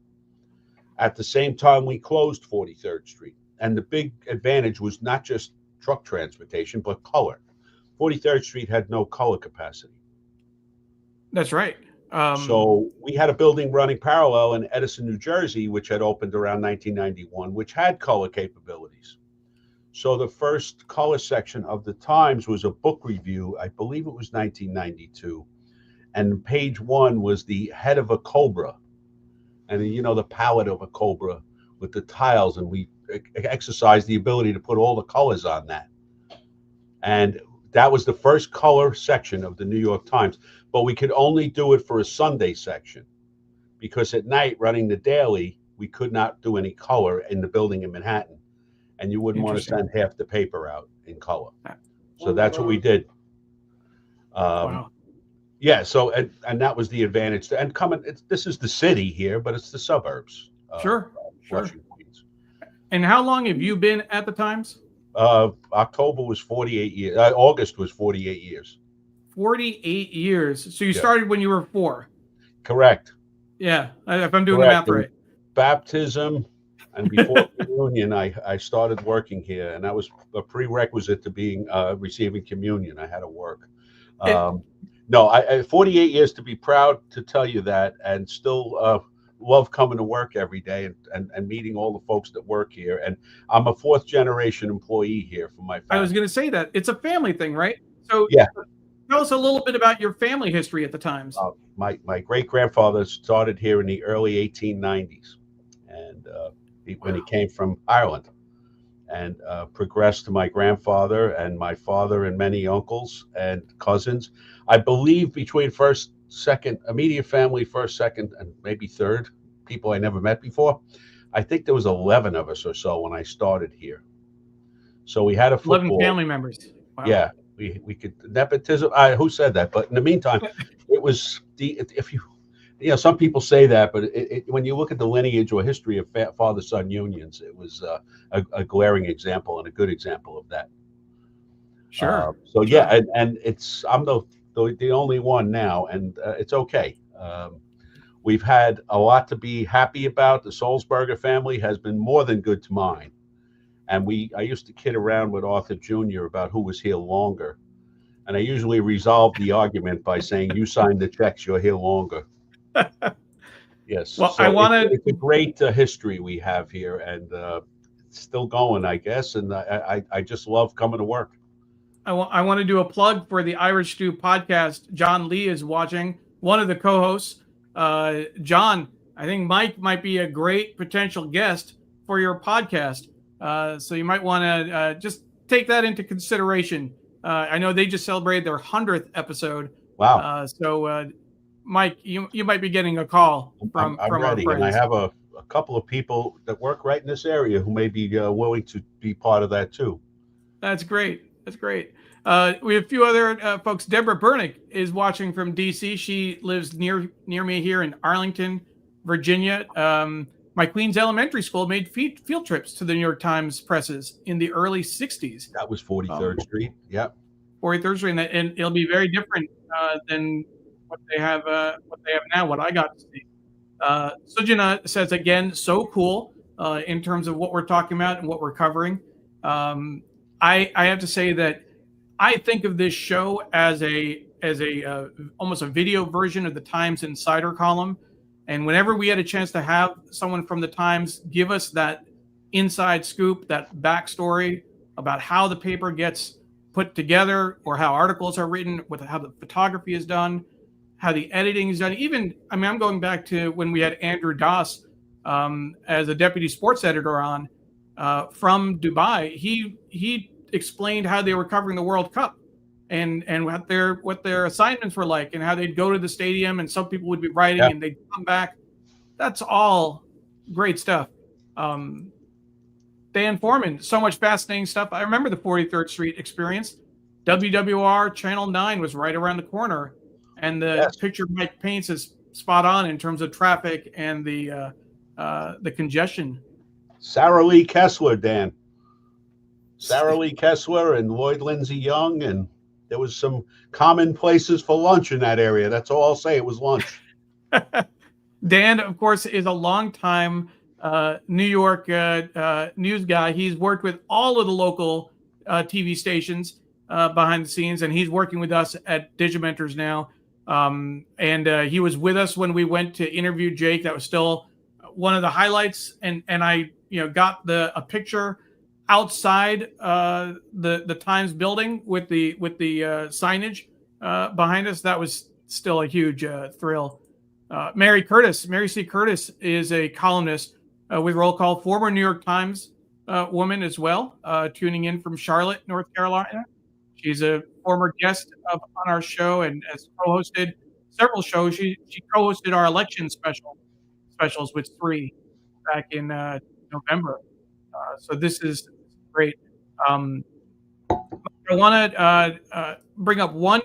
At the same time, we closed 43rd Street. And the big advantage was not just truck transportation, but color. 43rd Street had no color capacity. That's right. So we had a building running parallel in Edison, New Jersey, which had opened around 1991, which had color capabilities. So the first color section of the Times was a book review. I believe it was 1992. And page 1 was the head of a cobra. And you know, the palette of a cobra with the tiles. And we exercised the ability to put all the colors on that. And that was the first color section of the New York Times. But we could only do it for a Sunday section because at night, running the daily, we could not do any color in the building in Manhattan. And you wouldn't want to send half the paper out in color. So that's what we did. Wow. Yeah, so and that was the advantage. And this is the city here, but it's the suburbs. Sure. Flushing, Queens. And how long have you been at the Times? October was 48 years. August was 48 years. 48 years. So you started when you were 4. Correct. Yeah, if I'm doing the math right. Baptism and before communion, I started working here, and that was a prerequisite to being receiving communion. I had to work. No, I 48 years to be proud to tell you that, and still love coming to work every day and meeting all the folks that work here. And I'm a 4th generation employee here for my family. I was going to say that it's a family thing, right? So yeah. Tell us a little bit about your family history at the Times. My great-grandfather started here in the early 1890s, and when he came from Ireland, and progressed to my grandfather and my father and many uncles and cousins. I believe between first, second, immediate family, first, second, and maybe third, people I never met before. I think there was 11 of us or so when I started here. So we had a football. 11 family members. Wow. Yeah. We could nepotism. Who said that? But in the meantime, it was some people say that, but when you look at the lineage or history of father-son unions, it was a glaring example and a good example of that. Sure. So yeah, and I'm the only one now, and it's okay. We've had a lot to be happy about. The Sulzberger family has been more than good to mine. And I used to kid around with Arthur Jr. about who was here longer. And I usually resolved the argument by saying, you signed the checks, you're here longer. Yes. Well, so it's a great history we have here, and it's still going, I guess. And I just love coming to work. I want to do a plug for the Irish Stew podcast. John Lee is watching, one of the co-hosts. John, I think Mike might be a great potential guest for your podcast. So you might want to just take that into consideration. I know they just celebrated their 100th episode. Wow. So Mike, you might be getting a call from I'm our ready, friends. and I have a couple of people that work right in this area who may be willing to be part of that too. That's great. That's great. We have a few other folks. Deborah Bernick is watching from DC. She lives near me here in Arlington, Virginia. My Queens Elementary School made field trips to the New York Times presses in the early 60s. That was 43rd Street. Yep. 43rd Street, and it'll be very different than what they have now. What I got to see. Sujana says again, so cool in terms of what we're talking about and what we're covering. I have to say that I think of this show as almost a video version of the Times Insider column. And whenever we had a chance to have someone from the Times give us that inside scoop, that backstory about how the paper gets put together or how articles are written, how the photography is done, how the editing is done. I'm going back to when we had Andrew Das as a deputy sports editor on from Dubai. He explained how they were covering the World Cup and what their assignments were like, and how they'd go to the stadium and some people would be writing and they'd come back. That's all great stuff. Dan Foreman, so much fascinating stuff. I remember the 43rd Street experience. WWR Channel 9 was right around the corner, and the picture Mike paints is spot on in terms of traffic and the congestion. Sarah Lee Kessler, Dan. Sarah Lee Kessler and Lloyd Lindsay Young, and there was some common places for lunch in that area. That's all I'll say. It was lunch. Dan, of course, is a longtime New York news guy. He's worked with all of the local TV stations behind the scenes, and he's working with us at Digimentors now. And he was with us when we went to interview Jake. That was still one of the highlights. And I, got a picture outside the Times building with the signage behind us. That was still a huge thrill. Mary C. Curtis is a columnist with Roll Call, former New York Times woman as well, tuning in from Charlotte, North Carolina. She's a former guest on our show and has co-hosted several shows. She co-hosted our election specials with Sree back in November. So this is great. I want to bring up one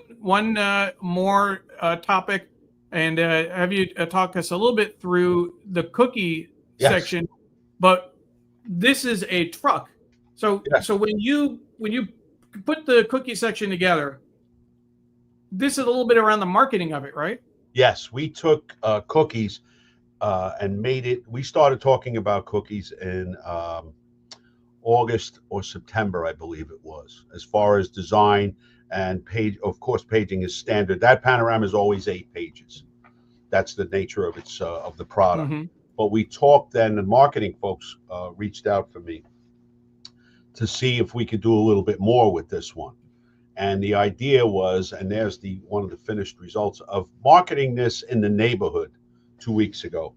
more topic and have you talk us a little bit through the cookie section. But this is a truck. So when you put the cookie section together, this is a little bit around the marketing of it, right? Yes, we took cookies and made it. We started talking about cookies in August or September, I believe it was, as far as design and page. Of course, paging is standard. That panorama is always 8 pages. That's the nature of its of the product. Mm-hmm. But we talked then, the marketing folks reached out for me to see if we could do a little bit more with this one. And the idea was, and there's one of the finished results of marketing this in the neighborhood 2 weeks ago.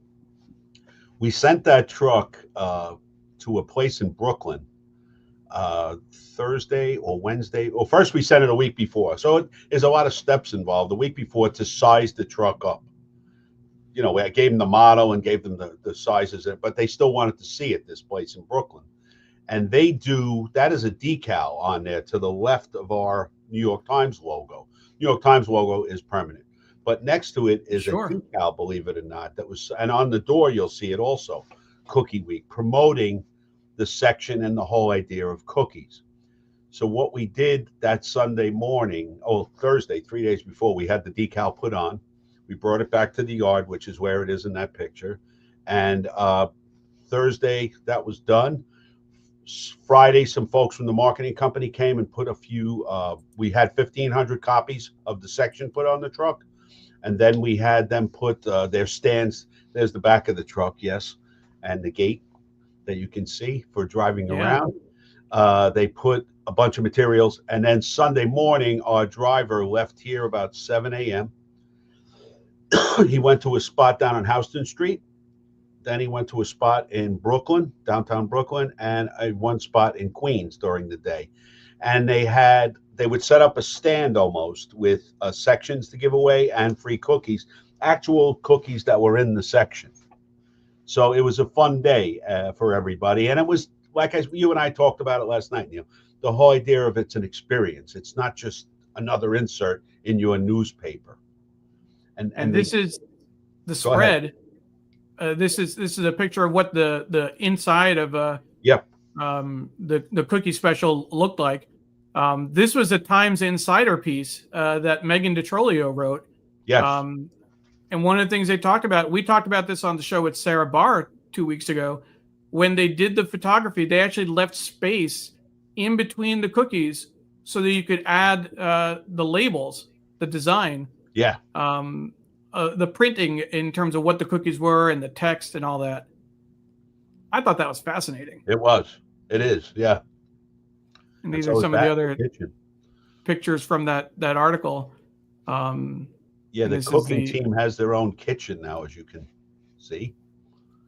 We sent that truck to a place in Brooklyn Thursday or Wednesday. Well, first we sent it a week before. So there's a lot of steps involved the week before to size the truck up. I gave them the model and gave them the sizes, but they still wanted to see it, this place in Brooklyn. And they do, that is a decal on there to the left of our New York Times logo. New York Times logo is permanent. But next to it is a decal, believe it or not, and on the door you'll see it also, Cookie Week, promoting the section and the whole idea of cookies. So what we did that Sunday morning, Thursday, 3 days before, we had the decal put on. We brought it back to the yard, which is where it is in that picture. And Thursday, that was done. Friday, some folks from the marketing company came and put a few, we had 1,500 copies of the section put on the truck. And then we had them put their stands. There's the back of the truck, yes, and the gate that you can see for driving around. They put a bunch of materials. And then Sunday morning, our driver left here about 7 a.m. He went to a spot down on Houston Street. Then he went to a spot in Brooklyn, downtown Brooklyn, and one spot in Queens during the day. And they would set up a stand almost with sections to give away and free cookies, actual cookies that were in the section. So it was a fun day for everybody. And it was, like you and I talked about it last night, Neil, the whole idea of it's an experience. It's not just another insert in your newspaper. And this is the spread. This is a picture of what the inside of the cookie special looked like. This was a Times Insider piece that Megan DiTrolio wrote. Yes. And one of the things they talked about, we talked about this on the show with Sarah Barr 2 weeks ago, when they did the photography, they actually left space in between the cookies so that you could add the labels, the design. Yeah. The printing in terms of what the cookies were and the text and all that. I thought that was fascinating. It was. It is. Yeah. And these are some of the other pictures from that article. The cooking team has their own kitchen now, as you can see.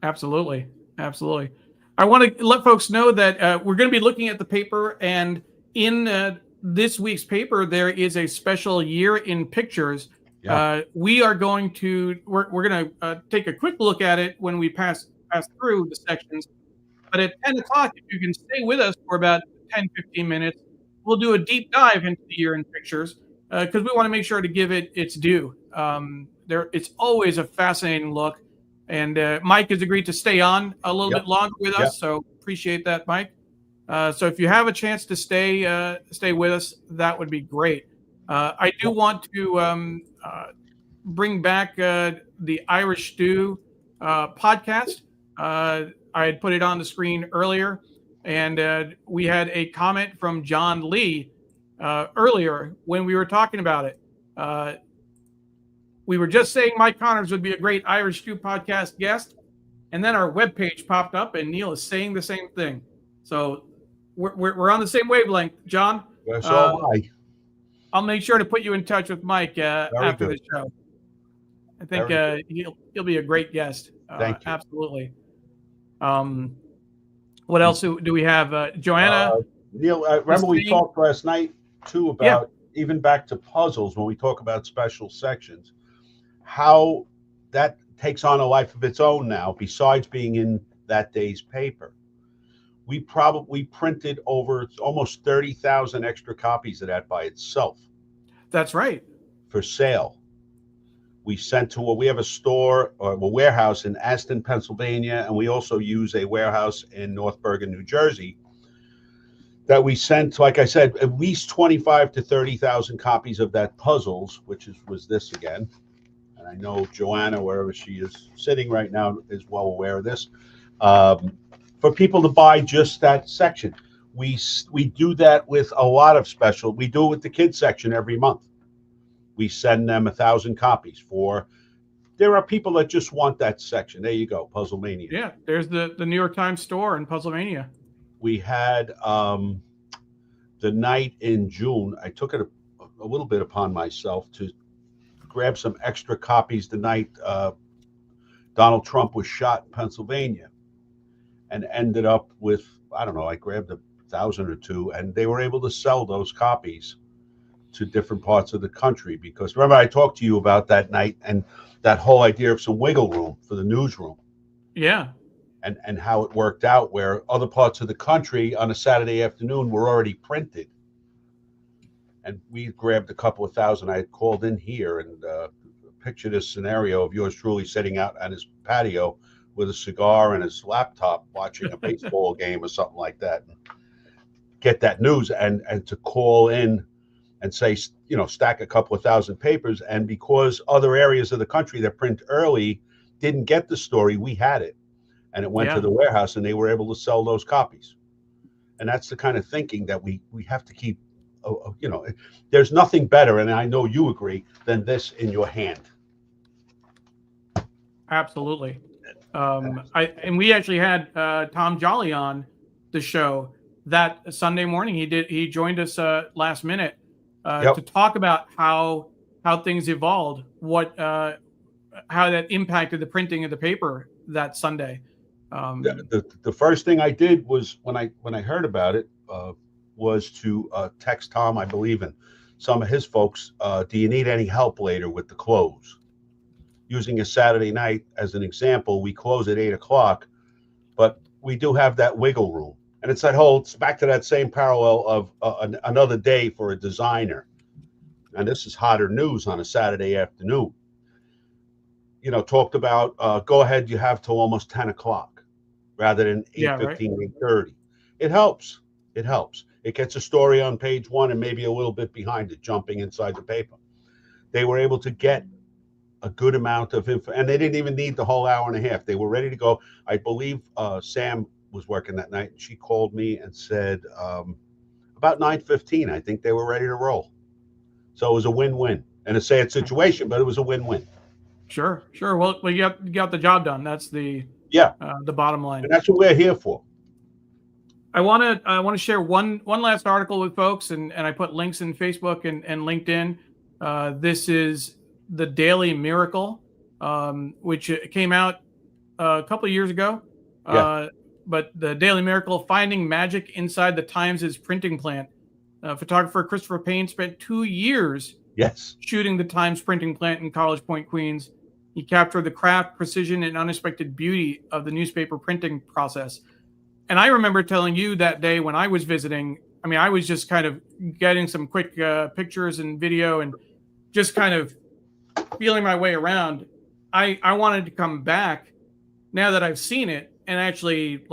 Absolutely. I want to let folks know that we're going to be looking at the paper, and in this week's paper, there is a special year in pictures. We are going to we're going to take a quick look at it when we pass through the sections. But at 10 o'clock, if you can stay with us for about 10, 15 minutes, we'll do a deep dive into the year in pictures because we want to make sure to give it its due. It's always a fascinating look. And Mike has agreed to stay on a little bit longer with us. So appreciate that, Mike. So if you have a chance to stay with us, that would be great. I do want to bring back the Irish Stew podcast. I had put it on the screen earlier, and we had a comment from John Lee earlier when we were talking about it. We were just saying Mike Connors would be a great Irish Stew podcast guest, and then our webpage popped up, and Neil is saying the same thing. So we're on the same wavelength, John. So am I. I'll make sure to put you in touch with Mike after good. the show. I think he'll be a great guest. Thank you. Absolutely. What else do we have? Joanna? Neil, remember we talked last night too about even back to puzzles when we talk about special sections, how that takes on a life of its own now, besides being in that day's paper. We probably printed over almost 30,000 extra copies of that by itself. That's right. For sale. We sent to we have a store or a warehouse in Aston, Pennsylvania, and we also use a warehouse in North Bergen, New Jersey, that we sent, like I said, at least 25 to 30,000 copies of that puzzles, which was this again. And I know Joanna, wherever she is sitting right now, is well aware of this. For people to buy just that section. We do that with a lot of special. We do it with the kids section every month. We send them 1,000 copies there are people that just want that section. There you go, Puzzle Mania. Yeah, there's the New York Times store in Pennsylvania. We had the night in June, I took it a little bit upon myself to grab some extra copies the night Donald Trump was shot in Pennsylvania, and ended up with, I don't know, I grabbed 1,000 or two, and they were able to sell those copies to different parts of the country. Because remember, I talked to you about that night and that whole idea of some wiggle room for the newsroom. Yeah. And how it worked out, where other parts of the country on a Saturday afternoon were already printed. And we grabbed a couple of thousand. I had called in here and pictured this scenario of yours truly sitting out on his patio with a cigar and his laptop watching a baseball game or something like that. And get that news and to call in and say, stack a couple of thousand papers. And because other areas of the country that print early didn't get the story, we had it. And it went to the warehouse, and they were able to sell those copies. And that's the kind of thinking that we have to keep. There's nothing better, and I know you agree, than this in your hand. Absolutely. And we actually had Tom Jolly on the show that Sunday morning. He joined us last minute to talk about how things evolved, how that impacted the printing of the paper that Sunday. The first thing I did was when I heard about it was to text Tom, I believe, and some of his folks. Do you need any help later with the close? Using a Saturday night as an example, we close at 8 o'clock, but we do have that wiggle room, and it's back to that same parallel of another day for a designer. And this is hotter news on a Saturday afternoon. Talked about go ahead, you have till almost 10 o'clock. Rather than 8:15, 8:30. It helps. It gets a story on page one and maybe a little bit behind it, jumping inside the paper. They were able to get a good amount of info, and they didn't even need the whole hour and a half. They were ready to go. I believe Sam was working that night, and she called me and said about 9:15, I think they were ready to roll. So it was a win-win. And a sad situation, but it was a win-win. Sure. Well, you got the job done. That's the bottom line. And that's what we're here for. I want to share one last article with folks, and I put links in Facebook and LinkedIn. This is the Daily Miracle, which came out a couple of years ago. But the Daily Miracle, finding magic inside the Times' printing plant. Photographer Christopher Payne spent 2 years shooting the Times printing plant in College Point, Queens. He captured the craft, precision, and unexpected beauty of the newspaper printing process. And I remember telling you that day when I was visiting, I was just kind of getting some quick pictures and video and just kind of feeling my way around. I wanted to come back now that I've seen it and actually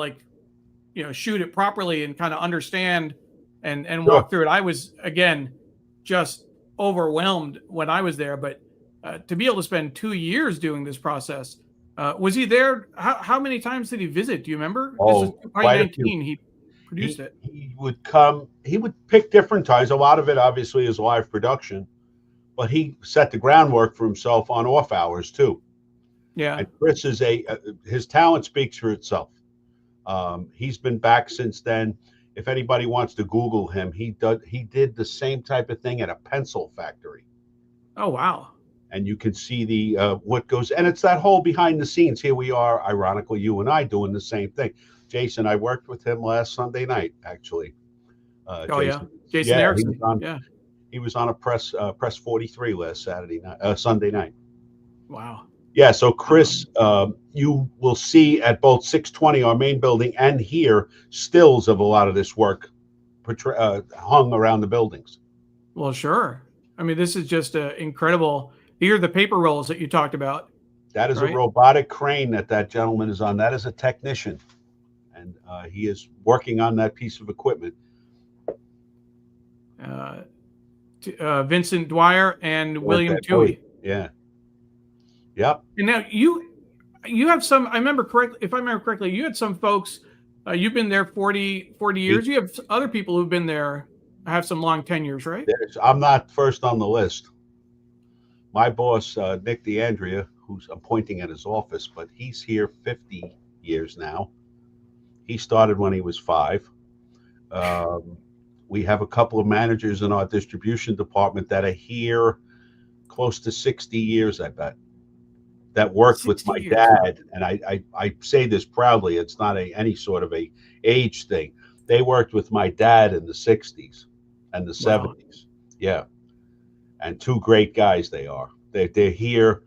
shoot it properly and kind of understand and Sure. walk through it. I was, again, just overwhelmed when I was there, but to be able to spend 2 years doing this process, was he there? How many times did he visit? Do you remember? This is Oh, quite a few. 2019. He produced it. He would come. He would pick different times. A lot of it, obviously, is live production, but he set the groundwork for himself on off hours too. Yeah. And Chris is his talent speaks for itself. He's been back since then. If anybody wants to Google him, he did the same type of thing at a pencil factory. Oh, wow. And you can see the what goes, and it's that whole behind the scenes. Here we are, ironically, you and I doing the same thing. Jason, I worked with him last Sunday night, actually. Oh, Jason, yeah. Jason Erickson. He was on a press 43 last Sunday night. Wow. Yeah, so Chris, you will see at both 620, our main building, and here stills of a lot of this work hung around the buildings. Well, sure. I mean, this is just incredible. Here are the paper rolls that you talked about. That is right? A robotic crane that gentleman is on. That is a technician, and he is working on that piece of equipment. Vincent Dwyer and William Toohey. Yeah. Yep. And now you have some, I remember correctly, if I remember correctly, you had some folks, you've been there 40 years. You have other people who've been there, have some long tenures, right? I'm not first on the list. My boss, Nick DeAndrea, I'm pointing at his office, but he's here 50 years now. He started when he was 5. We have a couple of managers in our distribution department that are here close to 60 years, I bet, that worked with my dad. And I say this proudly. It's not any sort of a age thing. They worked with my dad in the 60s and the 70s. Yeah. And 2 great guys they are. They're here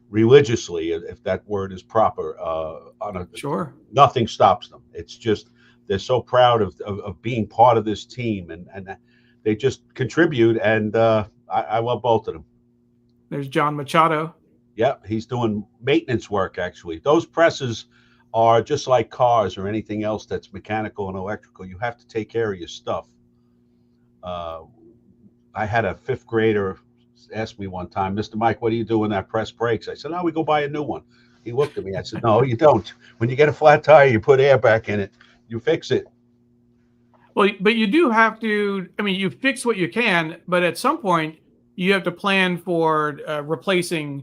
religiously, if that word is proper. Sure. Nothing stops them. It's just they're so proud of being part of this team, and they just contribute. And I love both of them. There's John Machado. Yep, he's doing maintenance work, actually. Those presses are just like cars or anything else that's mechanical and electrical. You have to take care of your stuff. I had a 5th grader ask me one time, Mr. Mike, what do you do when that press breaks? I said, no, we go buy a new one. He looked at me. I said, no, you don't. When you get a flat tire, you put air back in it. You fix it. Well, but you do have to, I mean, you fix what you can, but at some point you have to plan for replacing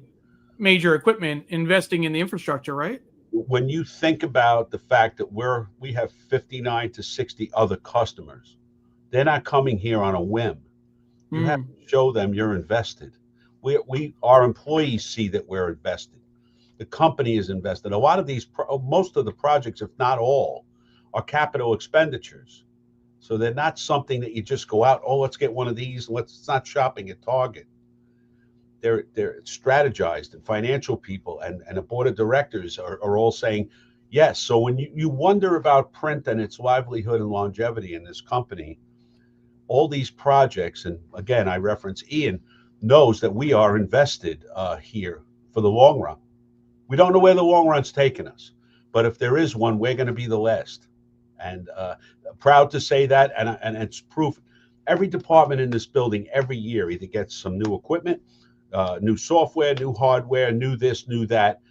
major equipment, investing in the infrastructure, right? When you think about the fact that we have 59 to 60 other customers, they're not coming here on a whim. You have to show them you're invested. Our employees see that we're invested. The company is invested. A lot of these, most of the projects, if not all, are capital expenditures. So they're not something that you just go out, oh, let's get one of these. It's not shopping at Target. They're strategized, and financial people and a board of directors are all saying yes. So when you wonder about print and its livelihood and longevity in this company, all these projects, and again, I reference Ian, knows that we are invested here for the long run. We don't know where the long run's taking us, but if there is one, we're going to be the last. And proud to say that, and it's proof. Every department in this building every year either gets some new equipment, new software, new hardware, new this, new that,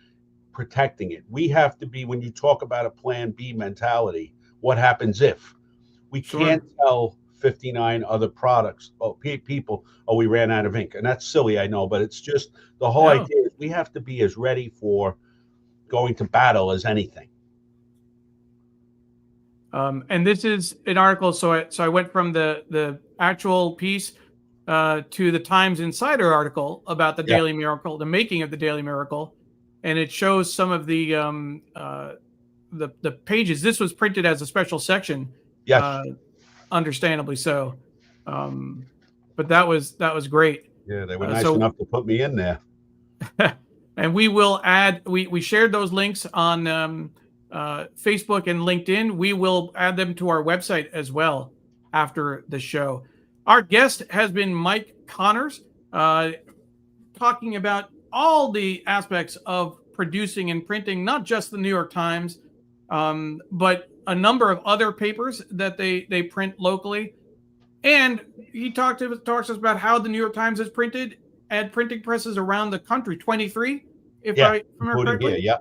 protecting it. We have to be, when you talk about a plan B mentality, what happens if? We can't tell 59 other products, people, we ran out of ink. And that's silly, I know, but it's just the whole idea is we have to be as ready for going to battle as anything. And this is an article. So I went from the actual piece to the Times Insider article about the Daily Miracle, the making of the Daily Miracle, and it shows some of the pages. This was printed as a special section. Yes. Understandably so. But that was great. Yeah, they were nice enough to put me in there. And we will add, we shared those links on Facebook and LinkedIn. We will add them to our website as well after the show. Our guest has been Mike Connors, talking about all the aspects of producing and printing, not just the New York Times, but a number of other papers that they print locally. And he talks to us about how the New York Times is printed at printing presses around the country. 23, if I remember correctly. Here,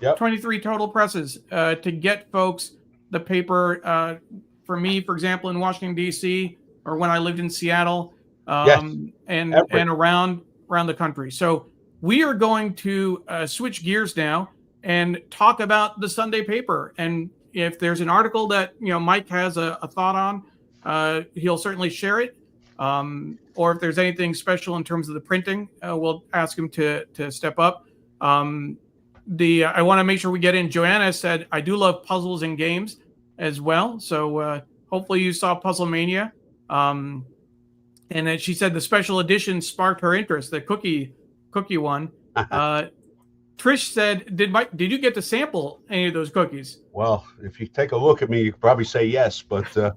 yep. 23 total presses to get folks the paper. For me, for example, in Washington, D.C., or when I lived in Seattle, and around the country. So we are going to switch gears now and talk about the Sunday paper. And if there's an article that Mike has a thought on, he'll certainly share it. Or if there's anything special in terms of the printing, we'll ask him to step up. I want to make sure we get in. Joanna said, I do love puzzles and games as well. So hopefully you saw Puzzle Mania. And then she said the special edition sparked her interest, the cookie one. Trish said, did you get to sample any of those cookies? Well, if you take a look at me, you could probably say yes, but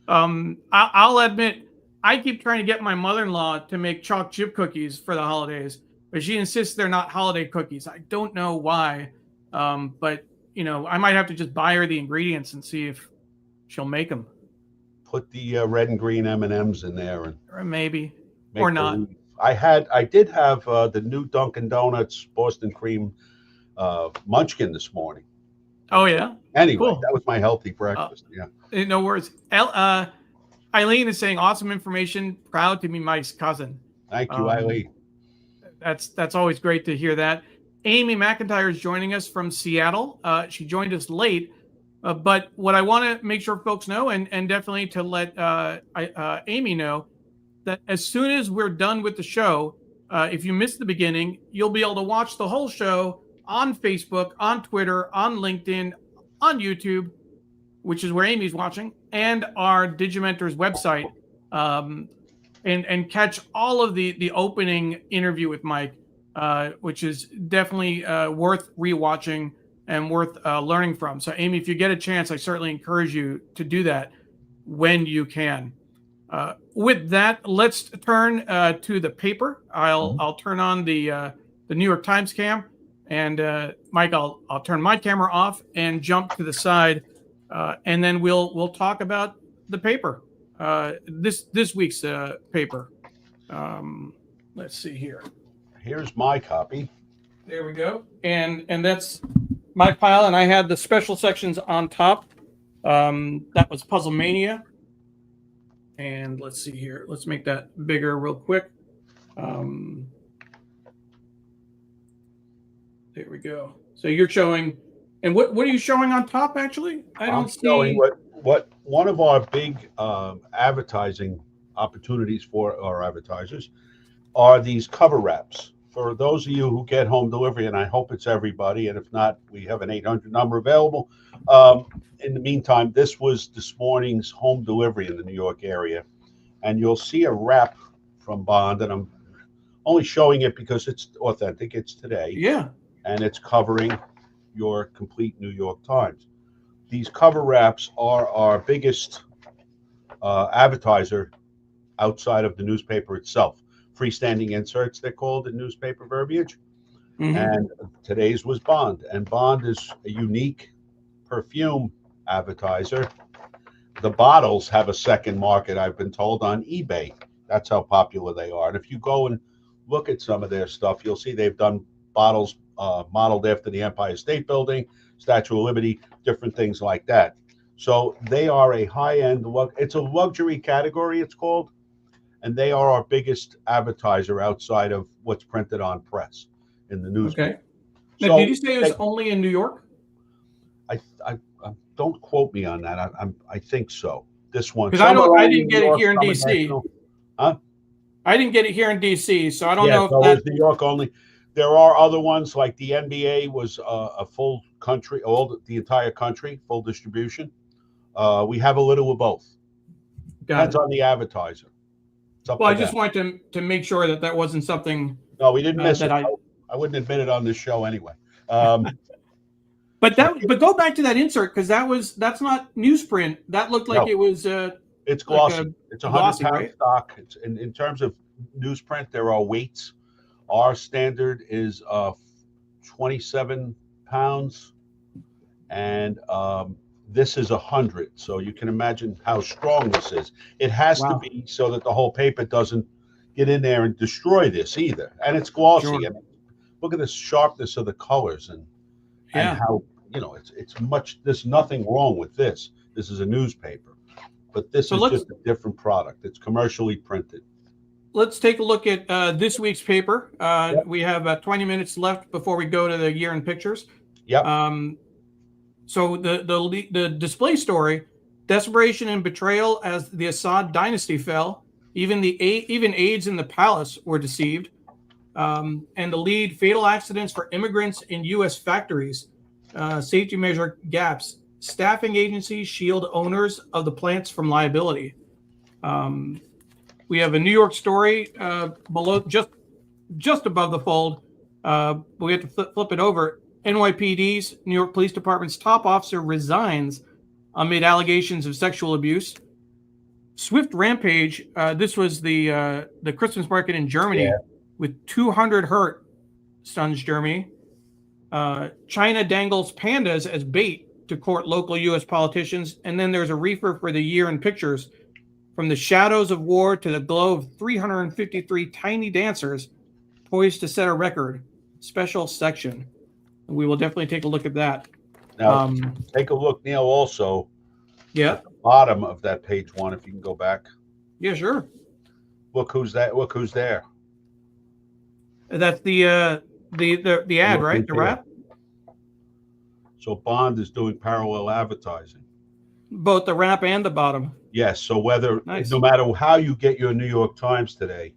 I'll admit, I keep trying to get my mother-in-law to make chalk chip cookies for the holidays, but she insists they're not holiday cookies. I don't know why, but I might have to just buy her the ingredients and see if she'll make them. Put the red and green M&Ms in there, and or maybe, or not. I did have the new Dunkin' Donuts Boston cream munchkin this morning. Oh yeah. Anyway, cool. That was my healthy breakfast. Yeah. No worries. Eileen is saying awesome information. Proud to be Mike's cousin. Thank you, Eileen. That's always great to hear that. Amy McIntyre is joining us from Seattle. She joined us late, but what I want to make sure folks know, and definitely to let Amy know, that as soon as we're done with the show, if you missed the beginning, you'll be able to watch the whole show on Facebook, on Twitter, on LinkedIn, on YouTube, which is where Amy's watching, and our Digimentors website, and catch all of the opening interview with Mike, which is definitely worth rewatching and worth learning from. So, Amy, if you get a chance, I certainly encourage you to do that when you can. With that, let's turn to the paper. I'll turn on the New York Times cam, and Mike, I'll turn my camera off and jump to the side, and then we'll talk about the paper, this week's paper. Let's see here. Here's my copy. There we go, and that's my pile, and I had the special sections on top. That was Puzzle Mania. And let's see here. Let's make that bigger real quick. There we go. So you're showing, and what are you showing on top? Actually, I'm showing what one of our big advertising opportunities for our advertisers are these cover wraps. For those of you who get home delivery, and I hope it's everybody, and if not, we have an 800 number available. In the meantime, this was this morning's home delivery in the New York area, and you'll see a wrap from Bond, and I'm only showing it because it's authentic. It's today. Yeah. And it's covering your complete New York Times. These cover wraps are our biggest advertiser outside of the newspaper itself. Freestanding inserts, they're called in newspaper verbiage. Mm-hmm. And today's was Bond. And Bond is a unique perfume advertiser. The bottles have a second market, I've been told, on eBay. That's how popular they are. And if you go and look at some of their stuff, you'll see they've done bottles modeled after the Empire State Building, Statue of Liberty, different things like that. So they are a high-end, it's a luxury category, it's called, and they are our biggest advertiser outside of what's printed on press in the newspaper. Okay. Now, so did you say it was only in New York? I don't quote me on that. I think so. This one, because I didn't get it here in DC. Huh? I didn't get it here in DC, so I don't know if that's New York only. There are other ones like the NBA was a full country, the entire country, full distribution. We have a little of both. Depends on the advertiser. Well, I just wanted to make sure that wasn't something. No, we didn't miss it. I wouldn't admit it on this show anyway. But go back to that insert, because that's not newsprint. That looked like it was. It's glossy. Like it's 100-pound right? stock. It's in terms of newsprint, there are weights. Our standard is 27 pounds, and this is 100. So you can imagine how strong this is. It has to Wow. be so that the whole paper doesn't get in there and destroy this either. And it's glossy. Sure. I mean, look at the sharpness of the colors and Yeah. how, it's much. There's nothing wrong with this. This is a newspaper, but this So is just a different product. It's commercially printed. let's take a look at this week's paper. Yep. We have about 20 minutes left before we go to the year in pictures. Yep. So the display story: desperation and betrayal as the Assad dynasty fell. Even aides in the palace were deceived. And the lead: fatal accidents for immigrants in U.S. factories, safety measure gaps, staffing agencies shield owners of the plants from liability. We have a New York story below, just above the fold. We have to flip it over. NYPD's, New York Police Department's top officer, resigns amid allegations of sexual abuse. Swift rampage. This was the Christmas market in Germany, with 200 hurt, stuns Germany. China dangles pandas as bait to court local U.S. politicians. And then there's a reefer for the year in pictures: from the shadows of war to the glow of 353 tiny dancers poised to set a record. Special section. We will definitely take a look at that. Now, take a look, Neil, also Yeah. at the bottom of that page one, if you can go back. Yeah, sure. Look who's that. Look who's there. That's the ad, right? The wrap. So Bond is doing parallel advertising. Both the wrap and the bottom. Yes. So Nice. no matter how you get your New York Times today,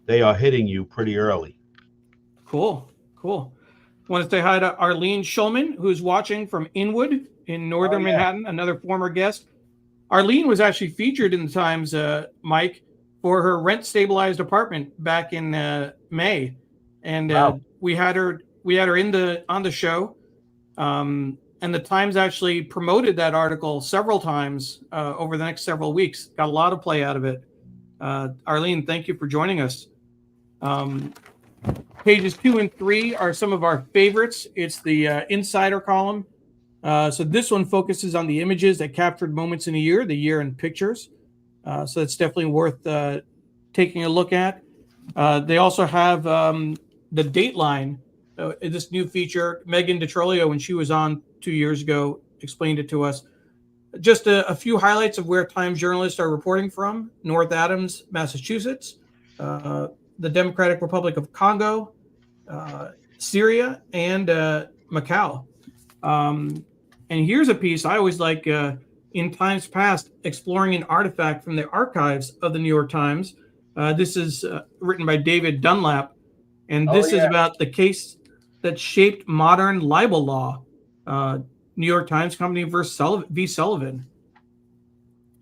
they are hitting you pretty early. Cool. Want to say hi to Arlene Schulman, who's watching from Inwood in northern Manhattan, another former guest. Arlene was actually featured in the Times, Mike, for her rent-stabilized apartment back in May, and Wow. we had her on the show, and the Times actually promoted that article several times over the next several weeks. Got a lot of play out of it. Arlene, thank you for joining us. Pages 2 and 3 are some of our favorites. It's the insider column. So this one focuses on the images that captured moments in a year, the year in pictures. So it's definitely worth taking a look at. They also have the Dateline, this new feature. Megan DeTrolio, when she was on 2 years ago, explained it to us. Just a few highlights of where Times journalists are reporting from: North Adams, Massachusetts, the Democratic Republic of Congo, Syria, and Macau. And here's a piece I always like. In times past, exploring an artifact from the archives of the New York Times. This is written by David Dunlap, and this is about the case that shaped modern libel law. New York Times Company versus v. Sullivan.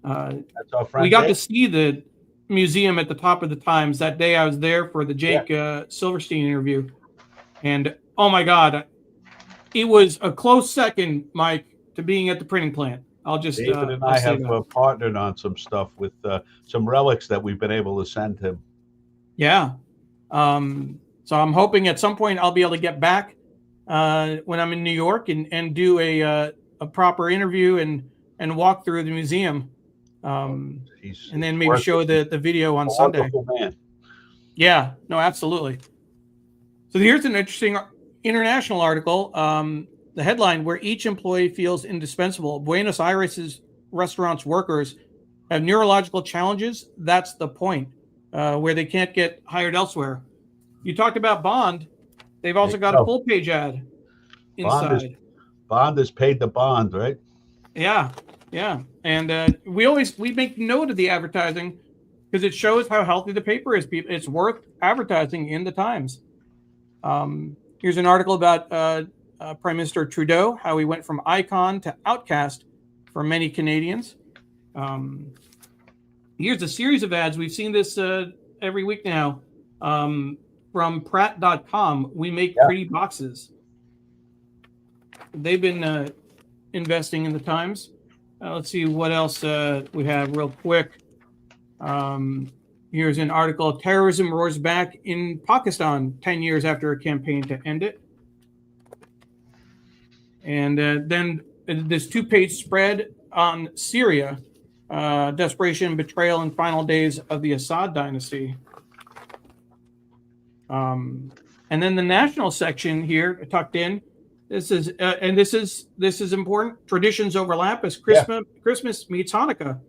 That's our friend. We got to see the museum at the top of the Times that day. I was there for the Jake Silverstein interview, and oh my God, it was a close second, Mike, to being at the printing plant. David and I have partnered on some stuff with some relics that we've been able to send him. Yeah. So I'm hoping at some point I'll be able to get back when I'm in New York and do a proper interview and walk through the museum. And then maybe show the video on Sunday. Man. Yeah, no, absolutely. So here's an interesting international article. The headline: where each employee feels indispensable. Buenos Aires' restaurants workers have neurological challenges. That's the point, where they can't get hired elsewhere. You talked about Bond. They've also got a full page ad inside. Bond has paid the bond, right? Yeah. And we make note of the advertising because it shows how healthy the paper is. It's worth advertising in the Times. Here's an article about Prime Minister Trudeau, how he went from icon to outcast for many Canadians. Here's a series of ads. We've seen this every week now. From Pratt.com, we make pretty boxes. They've been investing in the Times. Let's see what else we have real quick. Here's an article: terrorism roars back in Pakistan 10 years after a campaign to end it. And then this 2-page spread on Syria, desperation, betrayal, and final days of the Assad dynasty. And then the national section here tucked in. This is and this is important. Traditions overlap as Christmas meets Hanukkah.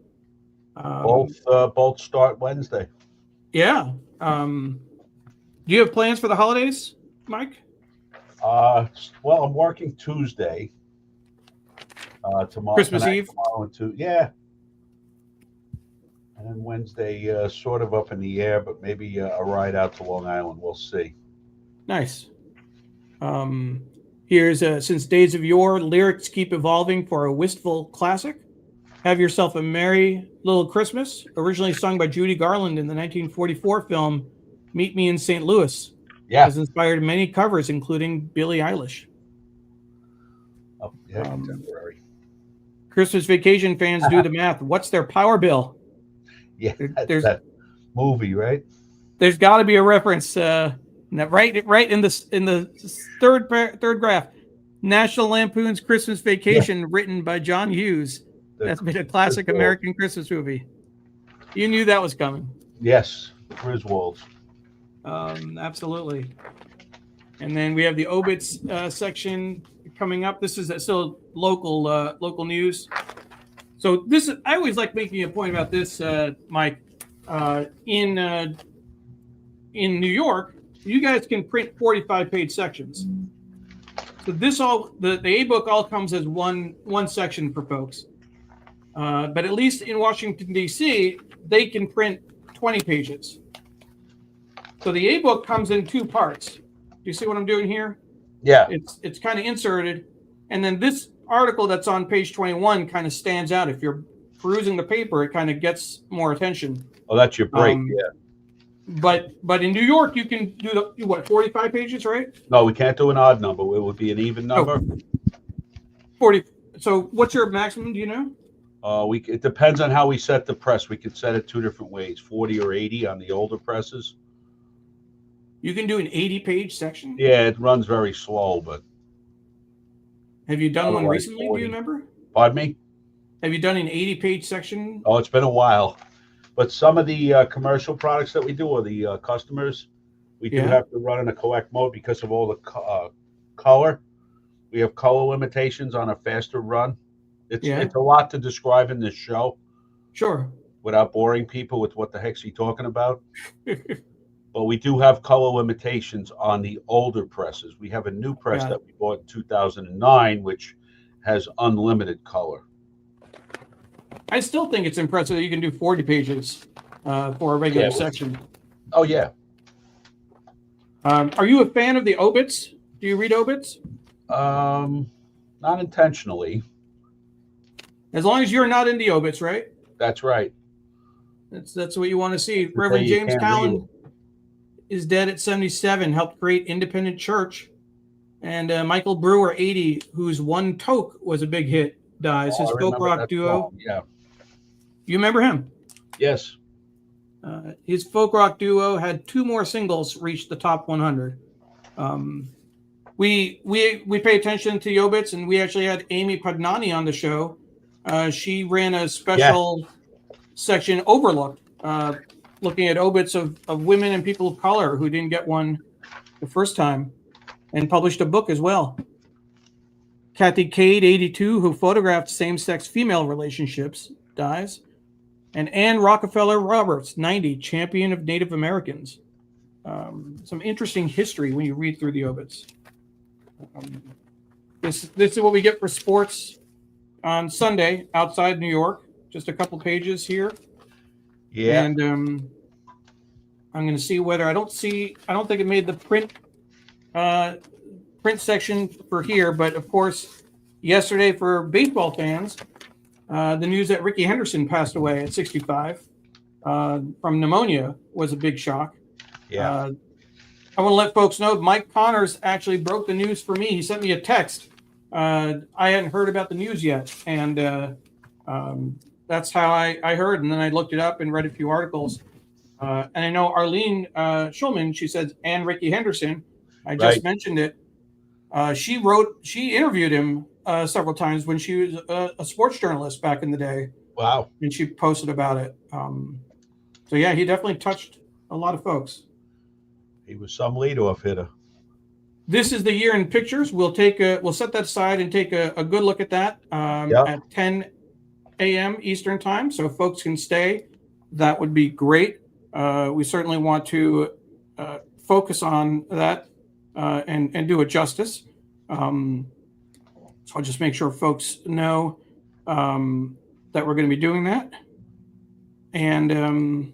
Both start Wednesday. Yeah. Do you have plans for the holidays, Mike? Well, I'm working Tuesday. Tomorrow, Christmas Eve. Tomorrow and yeah. And then Wednesday, sort of up in the air, but maybe a ride out to Long Island. We'll see. Nice. Here's since days of yore, lyrics keep evolving for a wistful classic. Have Yourself a Merry Little Christmas, originally sung by Judy Garland in the 1944 film Meet Me in St. Louis. Yeah. Has inspired many covers, including Billie Eilish. Oh, yeah, contemporary. Christmas Vacation fans do the math. What's their power bill? Yeah, there's that movie, right? There's got to be a reference. Right in the third graph. National Lampoon's Christmas Vacation, written by John Hughes. That's been a classic American Christmas movie. You knew that was coming. Yes, Griswold. Absolutely. And then we have the obits section coming up. This is still local news. So I always like making a point about this, Mike. In New York, you guys can print 45-page sections. So the A-book all comes as one section for folks. But at least in Washington, D.C., they can print 20 pages. So the A-book comes in 2 parts. Do you see what I'm doing here? Yeah. It's kind of inserted. And then this article that's on page 21 kind of stands out. If you're perusing the paper, it kind of gets more attention. Oh, that's your break, yeah. But in New York, you can do 45 pages, right? No, we can't do an odd number. It would be an even number. 40. So what's your maximum, do you know? It depends on how we set the press. We could set it 2 different ways, 40 or 80 on the older presses. You can do an 80-page section? Yeah, it runs very slow, but... Have you done one recently, 40. Do you remember? Pardon me? Have you done an 80-page section? Oh, it's been a while. But some of the commercial products that we do, or the customers, we do have to run in a collect mode because of all the color. We have color limitations on a faster run. It's a lot to describe in this show. Sure. Without boring people with what the heck's he talking about. But we do have color limitations on the older presses. We have a new press that we bought in 2009, which has unlimited color. I still think it's impressive that you can do 40 pages for a regular section. Oh, yeah. Are you a fan of the obits? Do you read obits? Not intentionally. As long as you're not in the obits, right? That's right. That's what you want to see. Reverend James Callan is dead at 77, helped create Independent Church. And Michael Brewer, 80, whose One Toke was a big hit, dies. His folk rock duo. Yeah. You remember him? Yes. His folk rock duo had 2 more singles reach the top 100. We pay attention to the obits, and we actually had Amy Pagnani on the show. She ran a special section, Overlooked, looking at obits of women and people of color who didn't get one the first time, and published a book as well. Kathy Cade, 82, who photographed same-sex female relationships, dies. And Ann Rockefeller Roberts, 90, champion of Native Americans. Some interesting history when you read through the obits. This is what we get for sports on Sunday outside New York. Just a couple pages here. Yeah. And I'm going to see whether I don't think it made the print section for here, but of course, yesterday for baseball fans, the news that Ricky Henderson passed away at 65 from pneumonia was a big shock. Yeah. I want to let folks know Mike Connors actually broke the news for me. He sent me a text. I hadn't heard about the news yet, and that's how I heard. And then I looked it up and read a few articles. And I know Arlene Schulman, she said, and Ricky Henderson. I just mentioned it. She interviewed him several times when she was a sports journalist back in the day. Wow. And she posted about it. So yeah, he definitely touched a lot of folks. He was some leadoff hitter. This is the year in pictures. We'll set that aside and take a good look at that at 10 a.m. Eastern time. So if folks can stay, that would be great. We certainly want to focus on that and do it justice. So I'll just make sure folks know that we're going to be doing that. And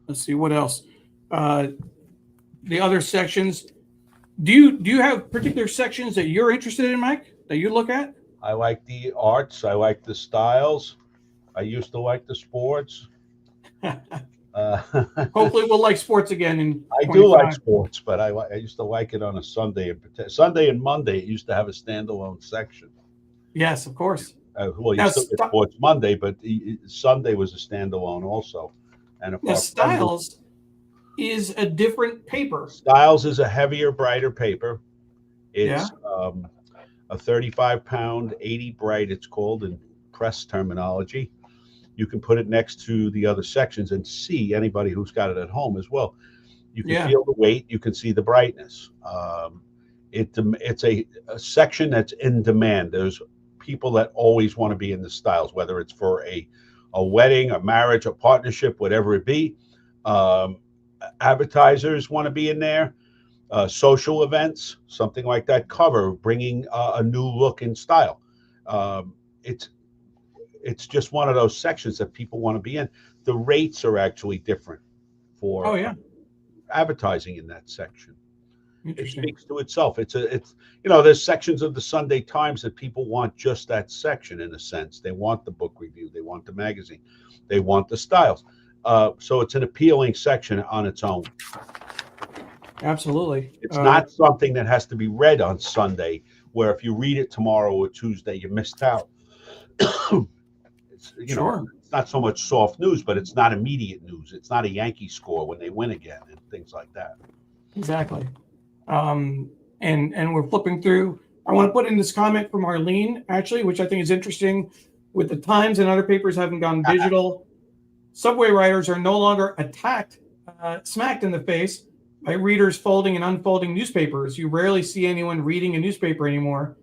let's see what else. The other sections. Do you have particular sections that you're interested in, Mike, that you look at? I like the arts. I like the styles. I used to like the sports. Hopefully, we'll like sports again. I do like sports, but I used to like it on a Sunday. Sunday and Monday, it used to have a standalone section. Yes, of course. Well, you still get sports Monday, but Sunday was a standalone also. And now, Styles is a different paper. Styles is a heavier, brighter paper. It's a 35-pound, 80 bright, it's called in press terminology. You can put it next to the other sections and see anybody who's got it at home as well. You can feel the weight. You can see the brightness. It's a section that's in demand. There's people that always want to be in the Styles, whether it's for a wedding, a marriage, a partnership, whatever it be. Advertisers want to be in there. Social events, something like that cover, bringing a new look and style. It's just one of those sections that people want to be in. The rates are actually different for advertising in that section. It speaks to itself. It's there's sections of the Sunday Times that people want just that section in a sense. They want the book review, they want the magazine, they want the styles. So it's an appealing section on its own. Absolutely. It's not something that has to be read on Sunday, where if you read it tomorrow or Tuesday, you missed out. It's not so much soft news, but it's not immediate news. It's not a Yankee score when they win again and things like that. Exactly. And we're flipping through. I want to put in this comment from Arlene, actually, which I think is interesting. With the Times and other papers having gone digital, subway riders are no longer smacked in the face by readers folding and unfolding newspapers. You rarely see anyone reading a newspaper anymore.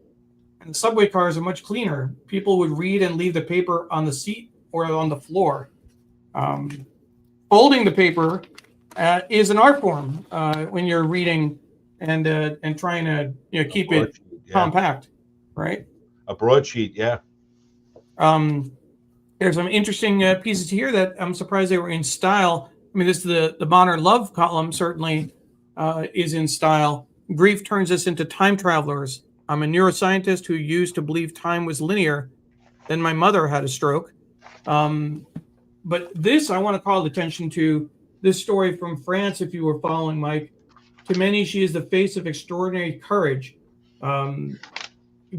And the subway cars are much cleaner. People would read and leave the paper on the seat or on the floor. Folding the paper is an art form when you're reading and trying to keep it compact, right? A broadsheet, yeah. There's some interesting pieces here that I'm surprised they were in style. I mean, this is the Modern Love column certainly is in style. Grief turns us into time travelers. I'm a neuroscientist who used to believe time was linear. Then my mother had a stroke. But this, I want to call attention to this story from France, if you were following, Mike. To many, she is the face of extraordinary courage.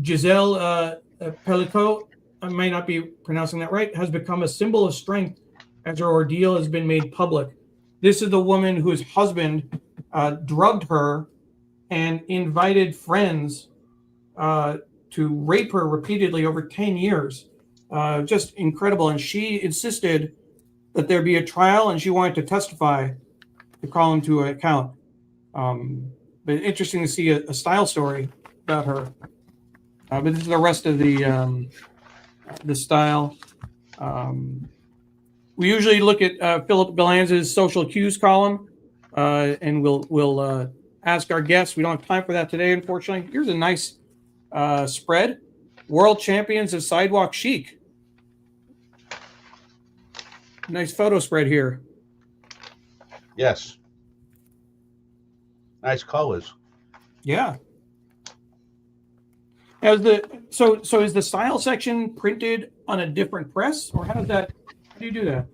Giselle Pellicot, I may not be pronouncing that right, has become a symbol of strength as her ordeal has been made public. This is the woman whose husband drugged her and invited friends to rape her repeatedly over 10 years. Just incredible. And she insisted that there be a trial, and she wanted to testify to call him to account. But interesting to see a style story about her. But this is the rest of the style. We usually look at Philip Galanz's social cues column, and we'll ask our guests. We don't have time for that today, unfortunately. Here's a nice spread. World champions of sidewalk chic. Nice photo spread here. Yes. Nice colors. Yeah. As so is the style section printed on a different press, or how do you do that?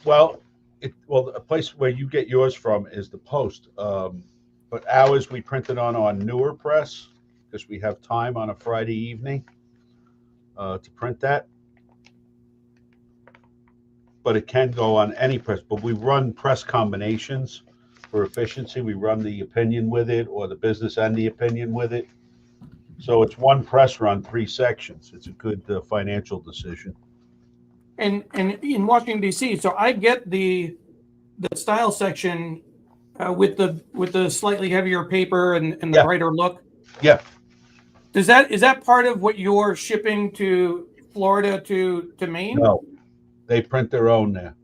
Well, a place where you get yours from is the Post, but ours we printed on our newer press because we have time on a Friday evening to print that. But it can go on any press. But we run press combinations for efficiency. We run the opinion with it, or the business and the opinion with it. So it's one press run, 3 sections. It's a good financial decision. And in Washington D.C., so I get the style section with the slightly heavier paper and the Yeah. brighter look. Yeah. Is that part of what you're shipping to Florida to Maine? No, they print their own there.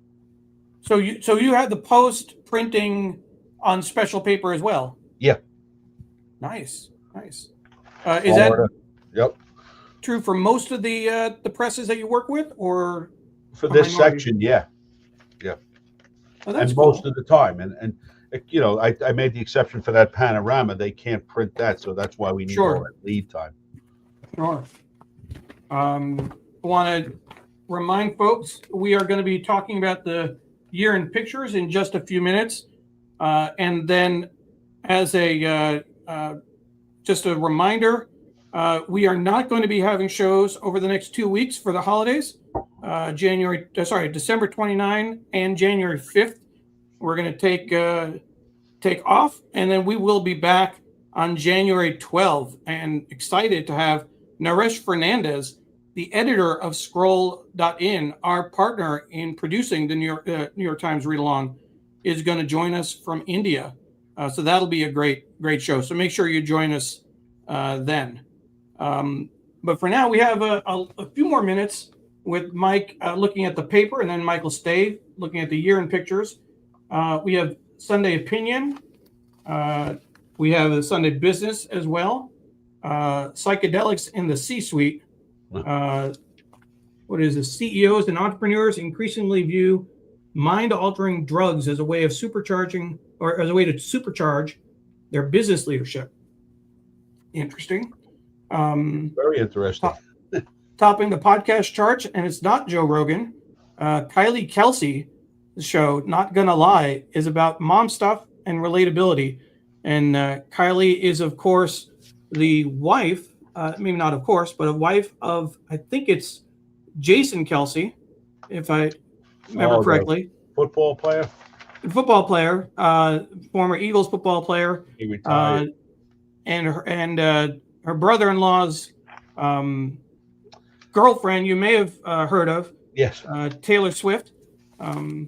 So you have the post printing on special paper as well. Yeah. Nice. Is Florida. that Yep. true for most of the presses that you work with, or For a this minority? section, yeah. Yeah. Oh, that's And cool. most of the time. And you know, I made the exception for that panorama. They can't print that, so that's why we need all that lead time. Sure. I want to remind folks we are going to be talking about the year in pictures in just a few minutes, and then as a just a reminder, we are not going to be having shows over the next 2 weeks for the holidays. December 29 and January 5th. We're going to take off, and then we will be back on January 12th. And excited to have Naresh Fernandez, the editor of Scroll.in, our partner in producing the New York Times Read Along, is going to join us from India. So that'll be a great show. So make sure you join us then. But for now, we have a few more minutes with Mike looking at the paper, and then Michael Stave looking at the year in pictures. We have Sunday Opinion. We have the Sunday Business as well. Psychedelics in the C-suite. What is this? CEOs and entrepreneurs increasingly view mind-altering drugs as a way of supercharging, or as a way to supercharge their business leadership. Interesting. Very interesting. Topping the podcast charts, and it's not Joe Rogan. Kylie Kelsey show, Not Gonna Lie, is about mom stuff and relatability. And Kylie is, of course, the wife, maybe not of course, but a wife of, I think it's Jason Kelsey, if I remember correctly. Football player? Football player, former Eagles football player. He retired. And her brother-in-law's girlfriend, you may have heard of. Yes. Taylor Swift. So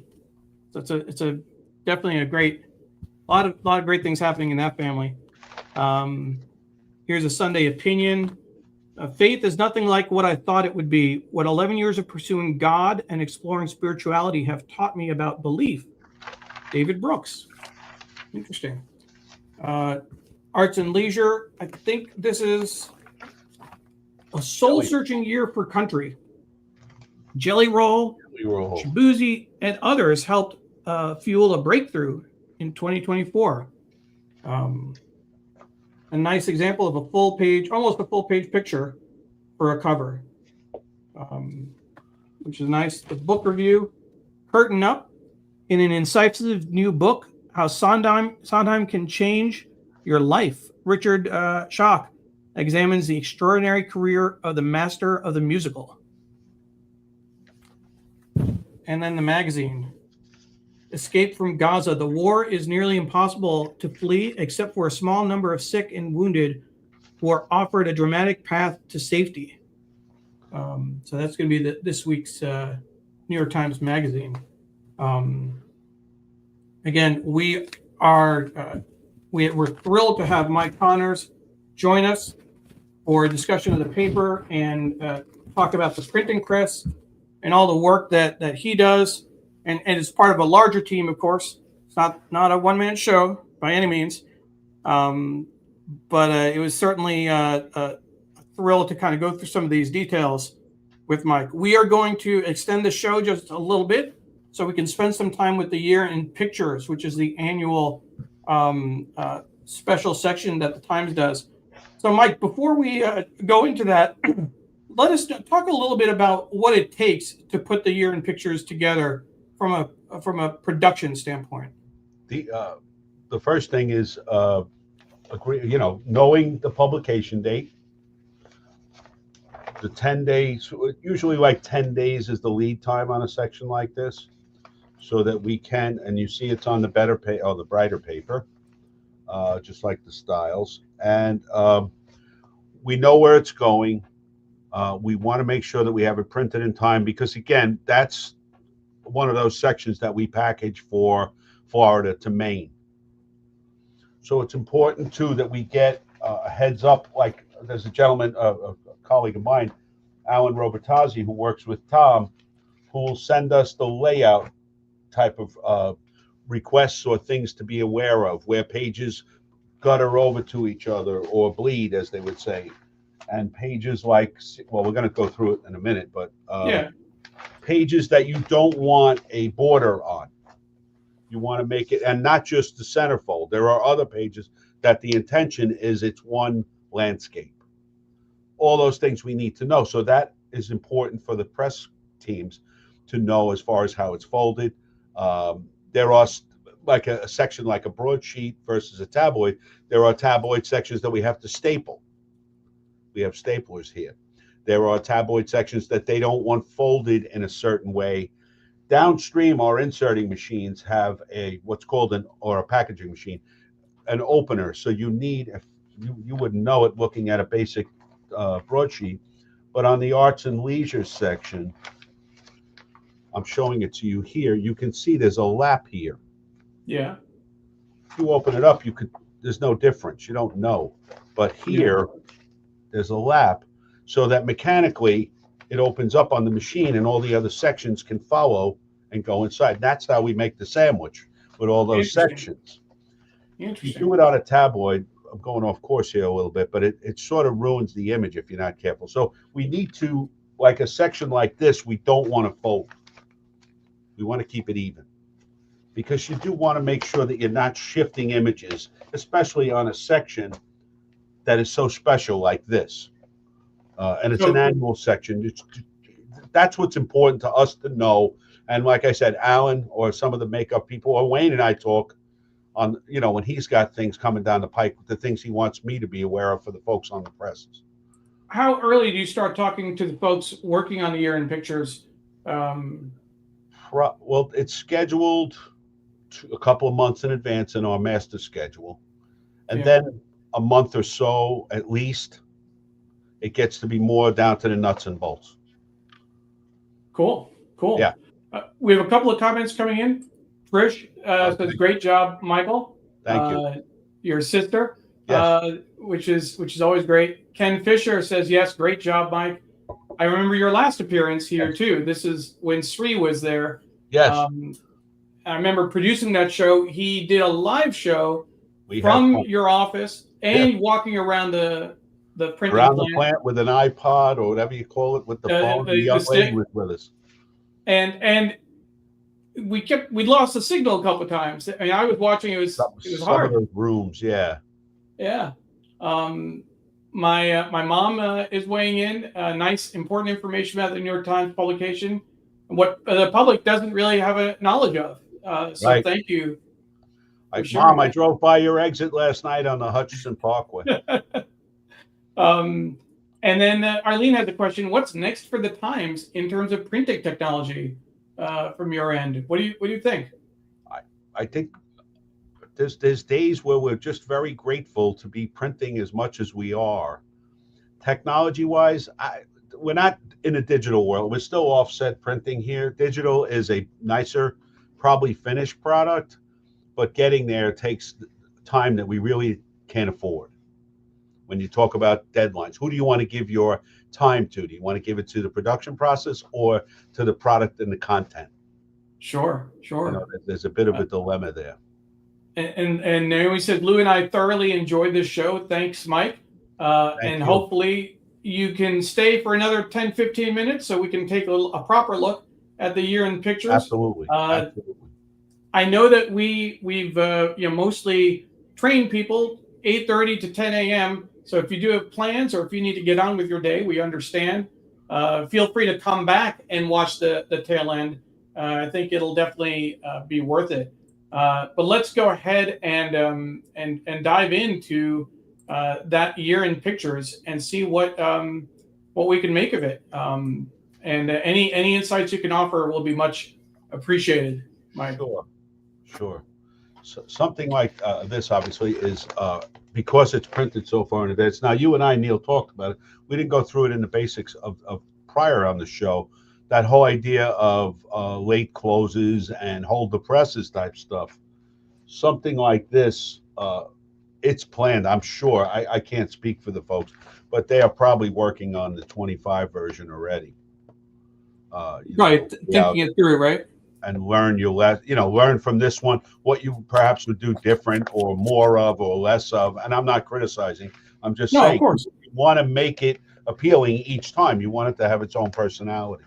it's a definitely a lot of great things happening in that family. Here's a Sunday Opinion. Faith is nothing like what I thought it would be. What 11 years of pursuing God and exploring spirituality have taught me about belief. David Brooks. Interesting. Arts and Leisure. I think this is a soul-searching year for country. Jelly Roll, Shabuzi, and others helped fuel a breakthrough in 2024. A nice example of almost a full page picture for a cover, which is nice. The book review, Curtain Up, in an incisive new book, How Sondheim Can Change Your Life. Richard Schock examines the extraordinary career of the master of the musical. And then the magazine, Escape from Gaza. The war is nearly impossible to flee except for a small number of sick and wounded who are offered a dramatic path to safety. So that's going to be this week's New York Times Magazine. Again, we're thrilled to have Mike Connors join us for a discussion of the paper and talk about the printing press and all the work that he does. And it's part of a larger team, of course. It's not a one-man show by any means. But it was certainly a thrill to kind of go through some of these details with Mike. We are going to extend the show just a little bit so we can spend some time with the year in pictures, which is the annual special section that the Times does. So, Mike, before we go into that, let us talk a little bit about what it takes to put the year in pictures together from a production standpoint. The first thing is knowing the publication date. The 10 days, usually like 10 days is the lead time on a section like this, so that we can, and you see it's on the brighter paper, just like the styles. And we know where it's going. We want to make sure that we have it printed in time because, again, that's one of those sections that we package for Florida to Maine. So it's important, too, that we get a heads up. Like there's a gentleman, a colleague of mine, Alan Robertazzi, who works with Tom, who will send us the layout type of requests or things to be aware of, where pages gutter over to each other or bleed, as they would say. And pages like, well, we're going to go through it in a minute, but pages that you don't want a border on. You want to make it, and not just the centerfold. There are other pages that the intention is it's one landscape. All those things we need to know. So that is important for the press teams to know as far as how it's folded. There are like a section like a broadsheet versus a tabloid. There are tabloid sections that we have to staple. We have staplers here. There are tabloid sections that they don't want folded in a certain way. Downstream, our inserting machines have what's called a packaging machine, an opener. So you need, you wouldn't know it looking at a basic broadsheet, but on the arts and leisure section, I'm showing it to you here. You can see there's a lap here. Yeah. If you open it up, there's no difference. You don't know. But here, there's a lap so that mechanically it opens up on the machine and all the other sections can follow and go inside. That's how we make the sandwich with all those sections. If you do it on a tabloid, I'm going off course here a little bit, but it sort of ruins the image if you're not careful. So we need to, like a section like this, we don't want to fold. We want to keep it even because you do want to make sure that you're not shifting images, especially on a section that is so special like this. And it's an annual section. That's what's important to us to know. And like I said, Alan or some of the makeup people or Wayne and I talk on, when he's got things coming down the pike, the things he wants me to be aware of for the folks on the presses. How early do you start talking to the folks working on the year-end pictures? Well, it's scheduled a couple of months in advance in our master schedule. And then a month or so, at least, it gets to be more down to the nuts and bolts. Cool. Yeah. We have a couple of comments coming in. Trish says, "Great job, Michael." Thank you. Your sister, yes. which is always great. Ken Fisher says, "Yes, great job, Mike. I remember your last appearance here too. This is when Sree was there. Yes. I remember producing that show. He did a live show from your office and walking around the printing around the plant with an iPod or whatever you call it with the phone. The young lady was with us. And we lost the signal a couple of times. I mean, I was watching. It was hard. Some of those rooms, yeah. My mom is weighing in. Nice, important information about the New York Times publication, what the public doesn't really have a knowledge of. So thank you. Mom, I drove by your exit last night on the Hutchinson Parkway. And then Arlene has a question. What's next for the Times in terms of printing technology from your end? What do you think? I think there's days where we're just very grateful to be printing as much as we are. Technology-wise, we're not in a digital world. We're still offset printing here. Digital is a nicer, probably finished product, but getting there takes time that we really can't afford. When you talk about deadlines, who do you want to give your time to? Do you want to give it to the production process or to the product and the content? Sure. There's a bit of a dilemma there. And Naomi said, Lou and I thoroughly enjoyed this show. Thanks, Mike. And hopefully you can stay for another 10, 15 minutes so we can take a proper look at the year-end pictures. Absolutely. I know that we've mostly trained people 8:30 to 10 a.m. So if you do have plans or if you need to get on with your day, we understand. Feel free to come back and watch the tail end. I think it'll definitely be worth it. But let's go ahead and dive into that year-end pictures and see what we can make of it. And any insights you can offer will be much appreciated, Mike. Sure. So something like this obviously is because it's printed so far in advance. Now, you and I, Neil, talked about it. We didn't go through it in the basics of prior on the show. That whole idea of late closes and hold the presses type stuff. Something like this, it's planned, I'm sure. I can't speak for the folks, but they are probably working on the 25 version already. Right, thinking it through, right? And learn learn from this one what you perhaps would do different or more of or less of. And I'm not criticizing. I'm just saying, of course, you want to make it appealing each time. You want it to have its own personality.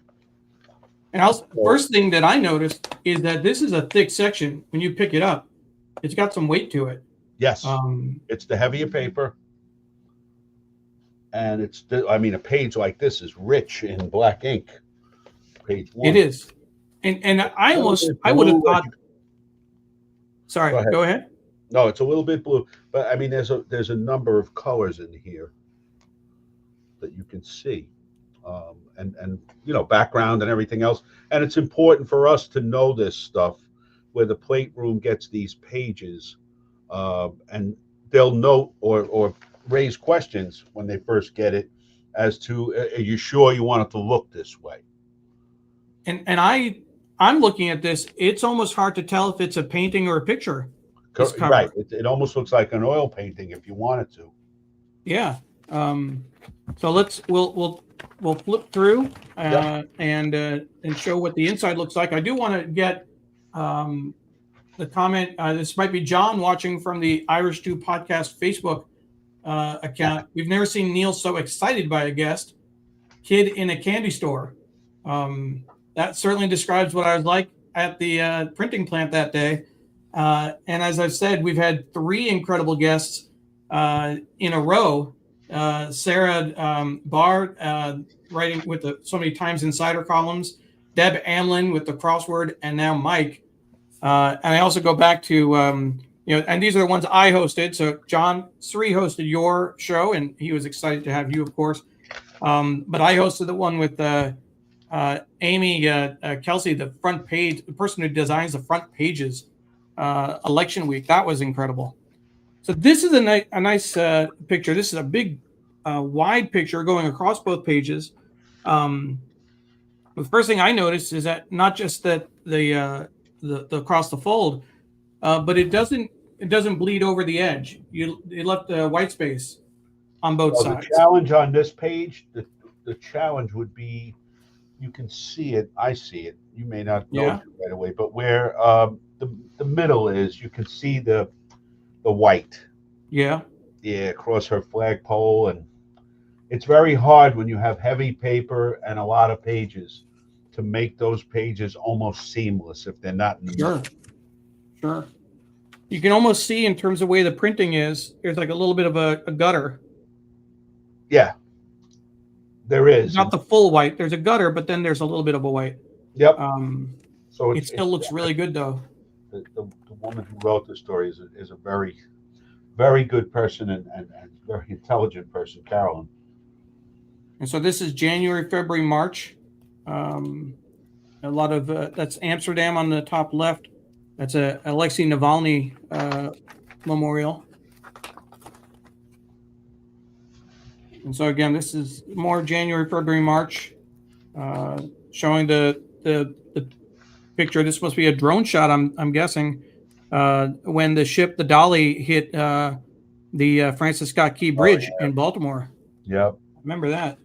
And also, first thing that I noticed is that this is a thick section. When you pick it up, it's got some weight to it. Yes, it's the heavier paper, and a page like this is rich in black ink. Page 1. It is, and I would have thought. Sorry, go ahead. No, it's a little bit blue, but I mean, there's a number of colors in here that you can see, and background and everything else. And it's important for us to know this stuff, where the plate room gets these pages, and they'll note or raise questions when they first get it as to, are you sure you want it to look this way? And I'm looking at this. It's almost hard to tell if it's a painting or a picture. Right. It almost looks like an oil painting if you wanted to. Yeah. So we'll flip through and show what the inside looks like. I do want to get the comment. This might be John watching from the Irish Stew Podcast Facebook account. We've never seen Neil so excited by a guest. Kid in a candy store. That certainly describes what I was like at the printing plant that day. And as I've said, we've had 3 incredible guests in a row. Sarah Barr writing with so many Times Insider columns, Deb Amlin with the crossword, and now Mike. And I also go back to, and these are the ones I hosted. So John Sree hosted your show, and he was excited to have you, of course. But I hosted the one with Amy Kelsey, the front page, the person who designs the front pages, election week. That was incredible. So this is a nice picture. This is a big, wide picture going across both pages. The first thing I noticed is that not just that the across the fold, but it doesn't bleed over the edge. It left a white space on both sides. The challenge on this page, the challenge would be, you can see it. I see it. You may not know it right away, but where the middle is, you can see the white. Yeah, across her flagpole, and it's very hard when you have heavy paper and a lot of pages to make those pages almost seamless if they're not in the middle. Sure. You can almost see in terms of the way the printing is, there's like a little bit of a gutter. Yeah, there is. Not the full white. There's a gutter, but then there's a little bit of a white. Yep. So it still looks really good, though. The woman who wrote the story is a very, very good person and very intelligent person, Carolyn. And so this is January, February, March. A lot of that's Amsterdam on the top left. That's a Alexei Navalny memorial. And so again, this is more January, February, March, showing the picture. This must be a drone shot, I'm guessing, when the ship, the Dolly, hit the Francis Scott Key Bridge in Baltimore. Yep. Remember that.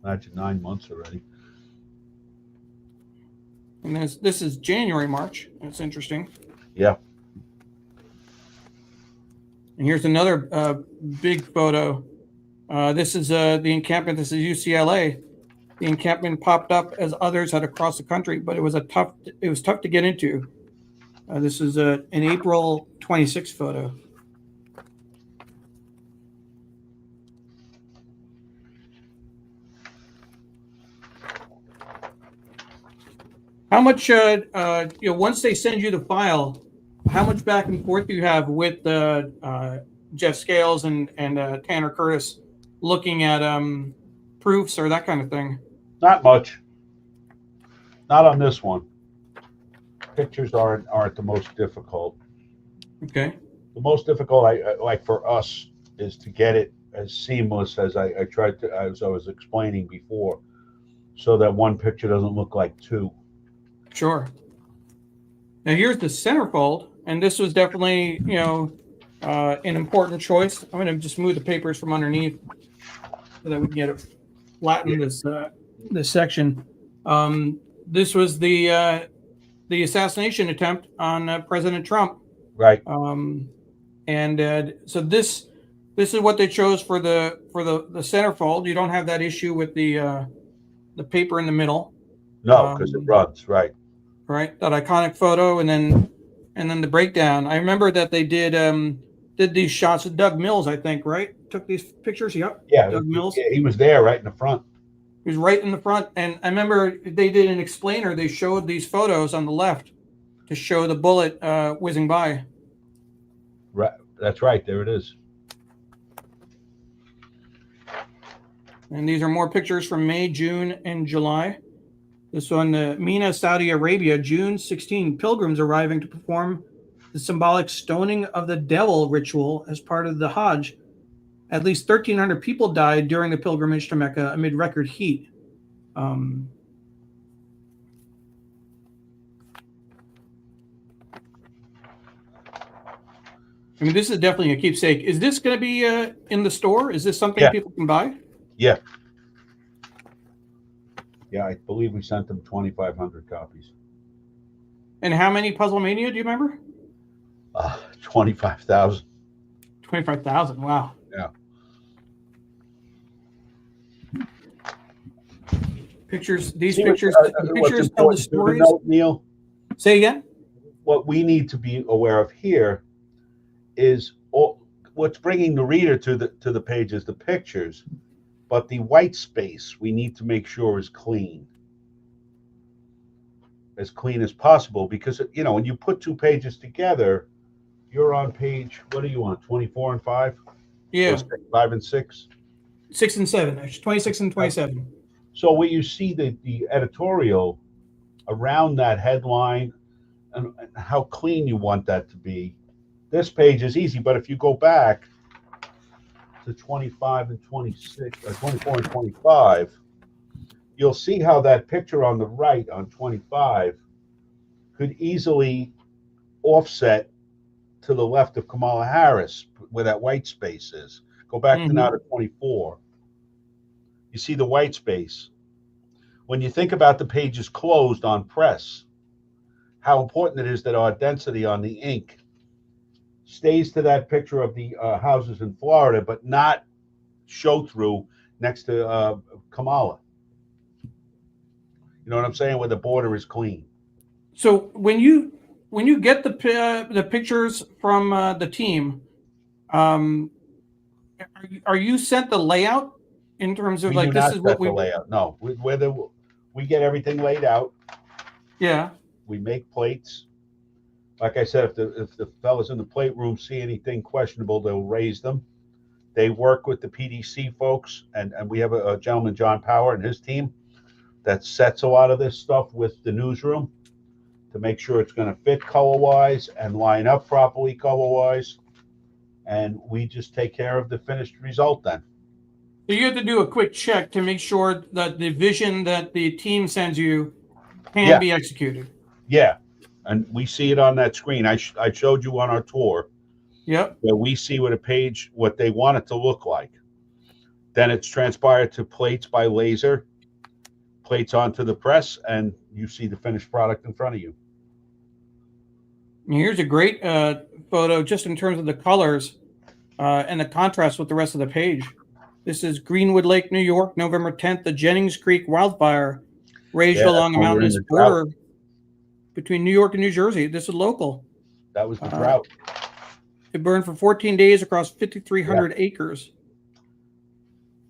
Imagine 9 months already. And this is January, March. That's interesting. Yeah. And here's another big photo. This is the encampment. This is UCLA. The encampment popped up as others had across the country, but it was tough to get into. This is an April 26 photo. How much, once they send you the file, how much back and forth do you have with Jeff Scales and Tanner Curtis looking at proofs or that kind of thing? Not much. Not on this one. Pictures aren't the most difficult. Okay. The most difficult, like for us, is to get it as seamless as I tried to, as I was explaining before, so that one picture doesn't look like two. Sure. Now here's the centerfold, and this was definitely, an important choice. I'm going to just move the papers from underneath so that we can get it flatten this section. This was the assassination attempt on President Trump, Right. and so this is what they chose for the centerfold. You don't have that issue with the paper in the middle. No, because it runs, right. Right, that iconic photo, and then the breakdown. I remember that they did these shots with Doug Mills, I think, right? Took these pictures. Yep. Yeah, Doug Mills. he was there right in the front. He was right in the front, and I remember they did an explainer. They showed these photos on the left to show the bullet whizzing by. Right, that's right. There it is. And these are more pictures from May, June, and July. This one, Mina, Saudi Arabia, June 16. Pilgrims arriving to perform the symbolic stoning of the devil ritual as part of the Hajj. At least 1,300 people died during the pilgrimage to Mecca amid record heat. I mean, this is definitely a keepsake. Is this going to be in the store? Is this something people can buy? Yeah. Yeah, I believe we sent them 2,500 copies. And how many Puzzle Mania do you remember? 25,000. 25,000. Wow. Yeah. Pictures. These See, pictures. Pictures tell the stories. Note, Neil. Say again. What we need to be aware of here is what's bringing the reader to the page is the pictures, but the white space we need to make sure is clean as possible, because when you put two pages together, you're on page, what are you on, 24 and 5? Yeah. 5 and 6? 6 and 7, actually, 26 and 27. So where you see the editorial around that headline and how clean you want that to be, this page is easy. But if you go back to 25 and 26, or 24 and 25, you'll see how that picture on the right on 25 could easily offset to the left of Kamala Harris, where that white space is. Go back to now to 24. You see the white space. When you think about the pages closed on press, how important it is that our density on the ink stays to that picture of the houses in Florida, but not show through next to Kamala. You know what I'm saying? Where the border is clean. So when you get the pictures from the team, are you sent the layout in terms of this is what we layout? No, we get everything laid out. Yeah. We make plates. Like I said, if the fellas in the plate room see anything questionable, they'll raise them. They work with the PDC folks, and we have a gentleman, John Power, and his team that sets a lot of this stuff with the newsroom to make sure it's going to fit color-wise and line up properly color-wise. And we just take care of the finished result then. So you have to do a quick check to make sure that the vision that the team sends you can be executed. Yeah, and we see it on that screen. I showed you on our tour. Yep. Where we see what they want it to look like. Then it's transpired to plates by laser, plates onto the press, and you see the finished product in front of you. Here's a great photo just in terms of the colors and the contrast with the rest of the page. This is Greenwood Lake, New York, November 10th. The Jennings Creek wildfire raged along a mountainous border between New York and New Jersey. This is local. That was the drought. It burned for 14 days across 5,300 acres.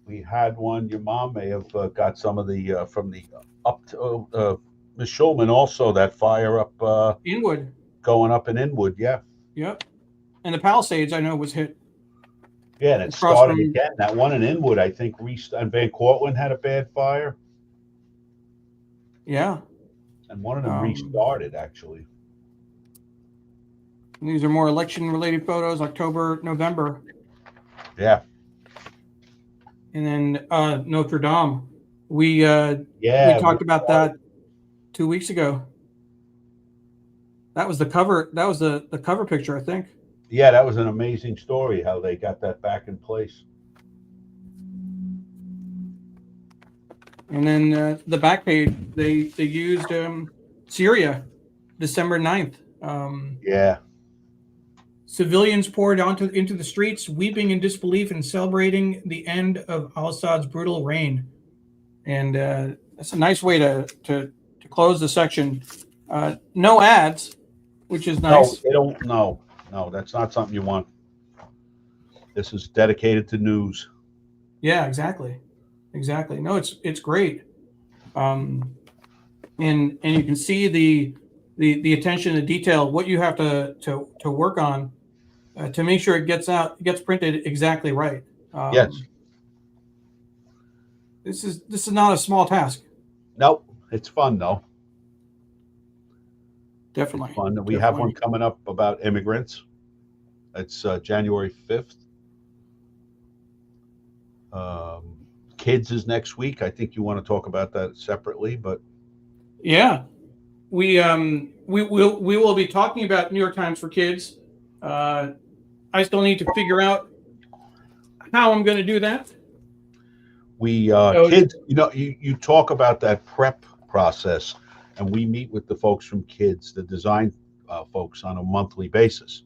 We had one. Your mom may have got some of the from the up to Miss Schulman also, that fire up Inwood. Going up in Inwood, yeah. Yep. And the Palisades, I know, was hit. Yeah, and it started again. That one in Inwood, I think, and Van Cortlandt had a bad fire. Yeah. And one of them restarted, actually. These are more election-related photos, October, November. Yeah. And then Notre Dame. We Yeah. talked about that 2 weeks ago. That was the cover. That was the cover picture, I think. Yeah, that was an amazing story how they got that back in place. And then the back page, they used Syria, December 9th. Yeah. Civilians poured into the streets, weeping in disbelief and celebrating the end of al-Assad's brutal reign. And that's a nice way to close the section. No ads, which is nice. No, they don't. No, that's not something you want. This is dedicated to news. Yeah, exactly. No, it's great. And you can see the attention to detail, what you have to work on to make sure it gets printed exactly right. Yes. This is not a small task. Nope. It's fun though. Definitely. It's fun. We have one coming up about immigrants. It's January 5th. Kids is next week. I think you want to talk about that separately, but yeah, we will be talking about New York Times for Kids. I still need to figure out how I'm going to do that. We kids, you talk about that prep process, and we meet with the folks from Kids, the design folks, on a monthly basis.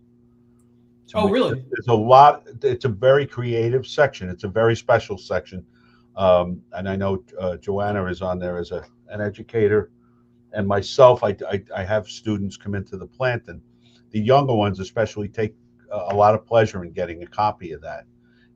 So really? There's a lot. It's a very creative section. It's a very special section, and I know Joanna is on there as an educator, and myself. I have students come into the plant, and the younger ones especially take a lot of pleasure in getting a copy of that.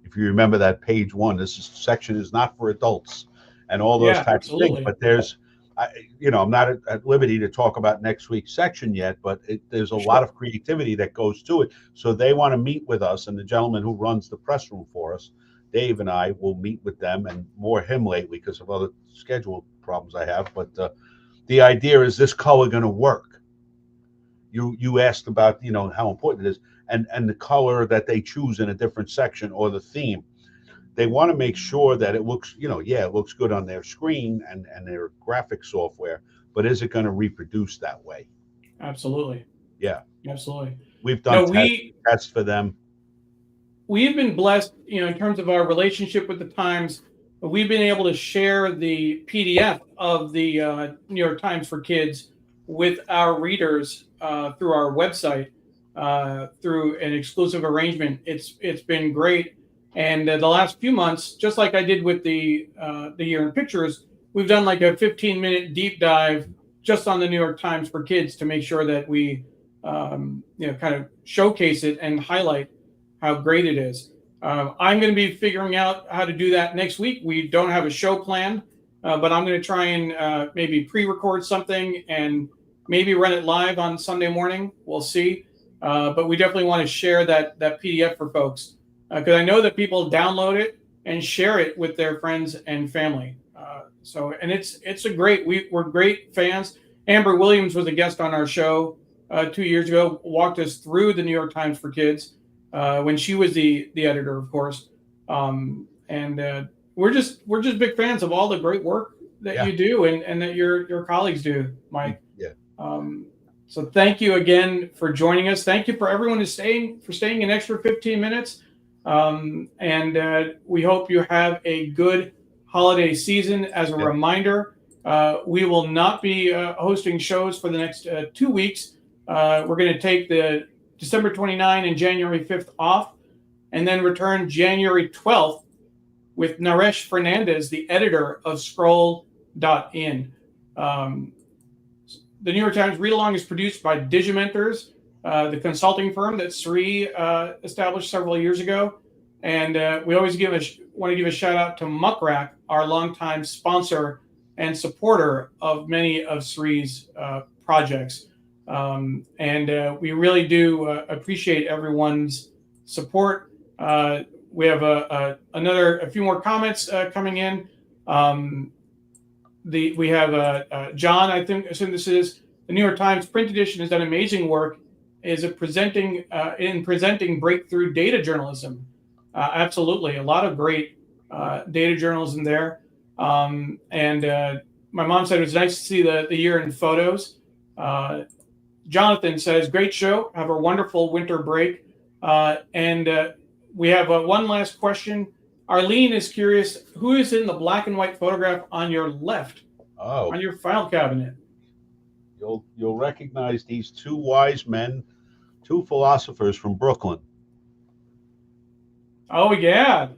If you remember that page 1, this section is not for adults, and all those types of things. But there's, I'm not at liberty to talk about next week's section yet, but there's a lot of creativity that goes to it. So they want to meet with us, and the gentleman who runs the press room for us, Dave, and I will meet with them, and more him lately because of other schedule problems I have. But the idea is, this color going to work? You asked about how important it is, and the color that they choose in a different section or the theme. They want to make sure that it looks, it looks good on their screen and their graphic software, but is it going to reproduce that way? Absolutely. Yeah. Absolutely. We've done tests for them. We've been blessed, in terms of our relationship with the Times. We've been able to share the PDF of the New York Times for Kids with our readers through our website, through an exclusive arrangement. It's been great. And the last few months, just like I did with the Year in Pictures, we've done like a 15-minute deep dive just on the New York Times for Kids to make sure that we, kind of showcase it and highlight how great it is. I'm going to be figuring out how to do that next week. We don't have a show planned, but I'm going to try and maybe pre-record something and maybe run it live on Sunday morning. We'll see. But we definitely want to share that PDF for folks, because I know that people download it and share it with their friends and family. And it's a great. We're great fans. Amber Williams was a guest on our show 2 years ago. Walked us through the New York Times for Kids when she was the editor, of course. We're just big fans of all the great work that you do and that your colleagues do, Mike. Yeah. So thank you again for joining us. Thank you for everyone who's staying an extra 15 minutes. We hope you have a good holiday season. As a reminder, we will not be hosting shows for the next 2 weeks. We're going to take the December 29 and January 5th off, and then return January 12th with Naresh Fernandez, the editor of Scroll.in. The New York Times Read Along is produced by Digimentors, the consulting firm that Sree established several years ago. And we always want to give a shout out to Muckrack, our longtime sponsor and supporter of many of Sree's projects. We really do appreciate everyone's support. We have a few more comments coming in. We have John, I assume this is the New York Times print edition, has done amazing work is presenting breakthrough data journalism. Absolutely, a lot of great data journalism there. And my mom said it was nice to see the year in photos. Jonathan says, great show. Have a wonderful winter break. And we have one last question. Arlene is curious, who is in the black and white photograph on your left, on your file cabinet? You'll recognize these two wise men, two philosophers from Brooklyn. Oh, yeah.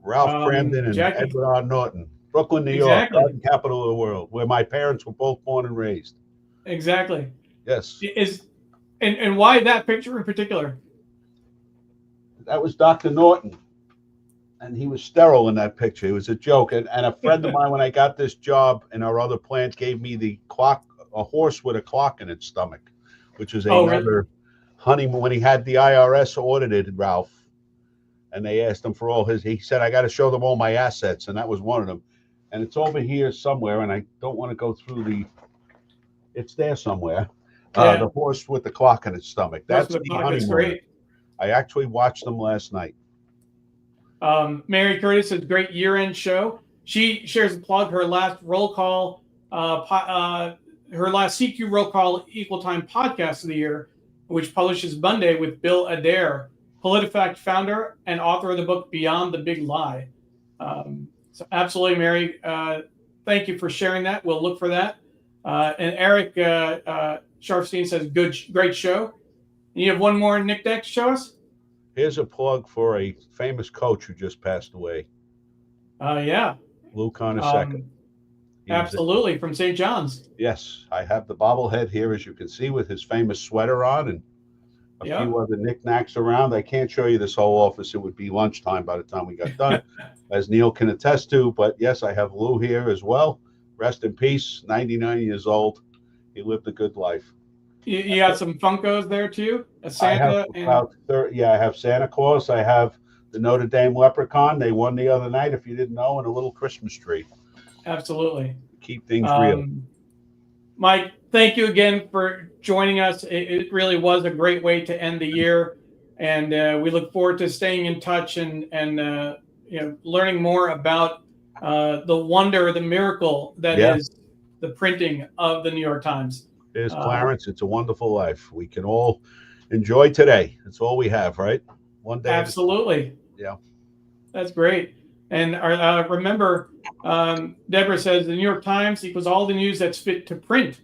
Ralph Cramden and Jackie. Edward R. Norton. Brooklyn, New Exactly. York, garden capital of the world, where my parents were both born and raised. Exactly. Yes. And why that picture in particular? That was Dr. Norton. And he was sterile in that picture. It was a joke. And a friend of mine, when I got this job in our other plant, gave me the clock, a horse with a clock in its stomach, which is another honeymoon. When he had the IRS audited Ralph, and they asked him for all his, he said, I got to show them all my assets. And that was one of them. And it's over here somewhere. And I don't want to go through it's there somewhere. The horse with the clock in its stomach. That's the honeymoon. I actually watched them last night. Mary Curtis says, great year-end show. She shares a plug, her last roll call, her last CQ roll call equal time podcast of the year, which publishes Monday with Bill Adair, PolitiFact founder and author of the book Beyond the Big Lie. So absolutely, Mary. Thank you for sharing that. We'll look for that. And Eric Sharfstein says, great show. And you have one more Nick Deck to show us? Here's a plug for a famous coach who just passed away. Yeah. Lou Carnesecca. Absolutely, from St. John's. Yes, I have the bobblehead here, as you can see, with his famous sweater on and a few other knickknacks around. I can't show you this whole office. It would be lunchtime by the time we got done, as Neil can attest to. But yes, I have Lou here as well. Rest in peace, 99 years old. He lived a good life. You got some Funkos there too? A Santa? I have Santa Claus. I have the Notre Dame Leprechaun. They won the other night, if you didn't know, and a little Christmas tree. Absolutely. Keep things real. Mike, thank you again for joining us. It really was a great way to end the year. And we look forward to staying in touch and learning more about the wonder, the miracle that is the printing of the New York Times. Here's Clarence. It's a wonderful life. We can all enjoy today. That's all we have, right? One day. Absolutely. Yeah. That's great. And remember, Deborah says the New York Times equals all the news that's fit to print.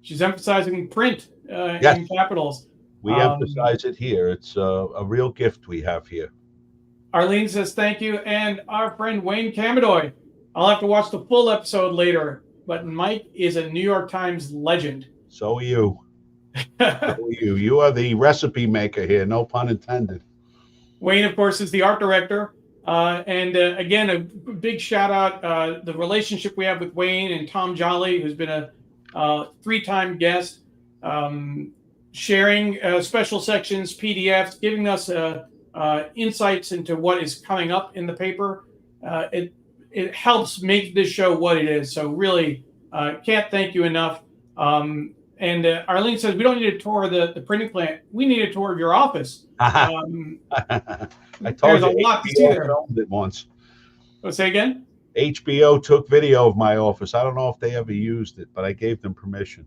She's emphasizing print in capitals. We emphasize it here. It's a real gift we have here. Arlene says thank you. And our friend Wayne Camadoy. I'll have to watch the full episode later. But Mike is a New York Times legend. So are you. So are you. You are the recipe maker here, no pun intended. Wayne, of course, is the art director. And again, a big shout out the relationship we have with Wayne and Tom Jolly, who's been a 3-time guest, sharing special sections, PDFs, giving us insights into what is coming up in the paper. It helps make this show what it is. So really can't thank you enough. And Arlene says, we don't need a tour of the printing plant. We need a tour of your office. I told there's you, a lot to see there. Filmed it once. Say again? HBO took video of my office. I don't know if they ever used it, but I gave them permission.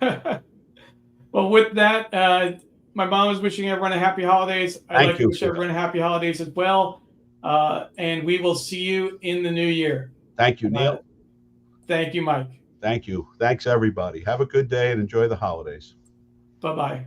Well, with that, my mom is wishing everyone a happy holidays. I'd like to wish everyone a happy holidays as well. And we will see you in the new year. Thank you, Neil. Thank you, Mike. Thank you. Thanks, everybody. Have a good day and enjoy the holidays. Bye-bye.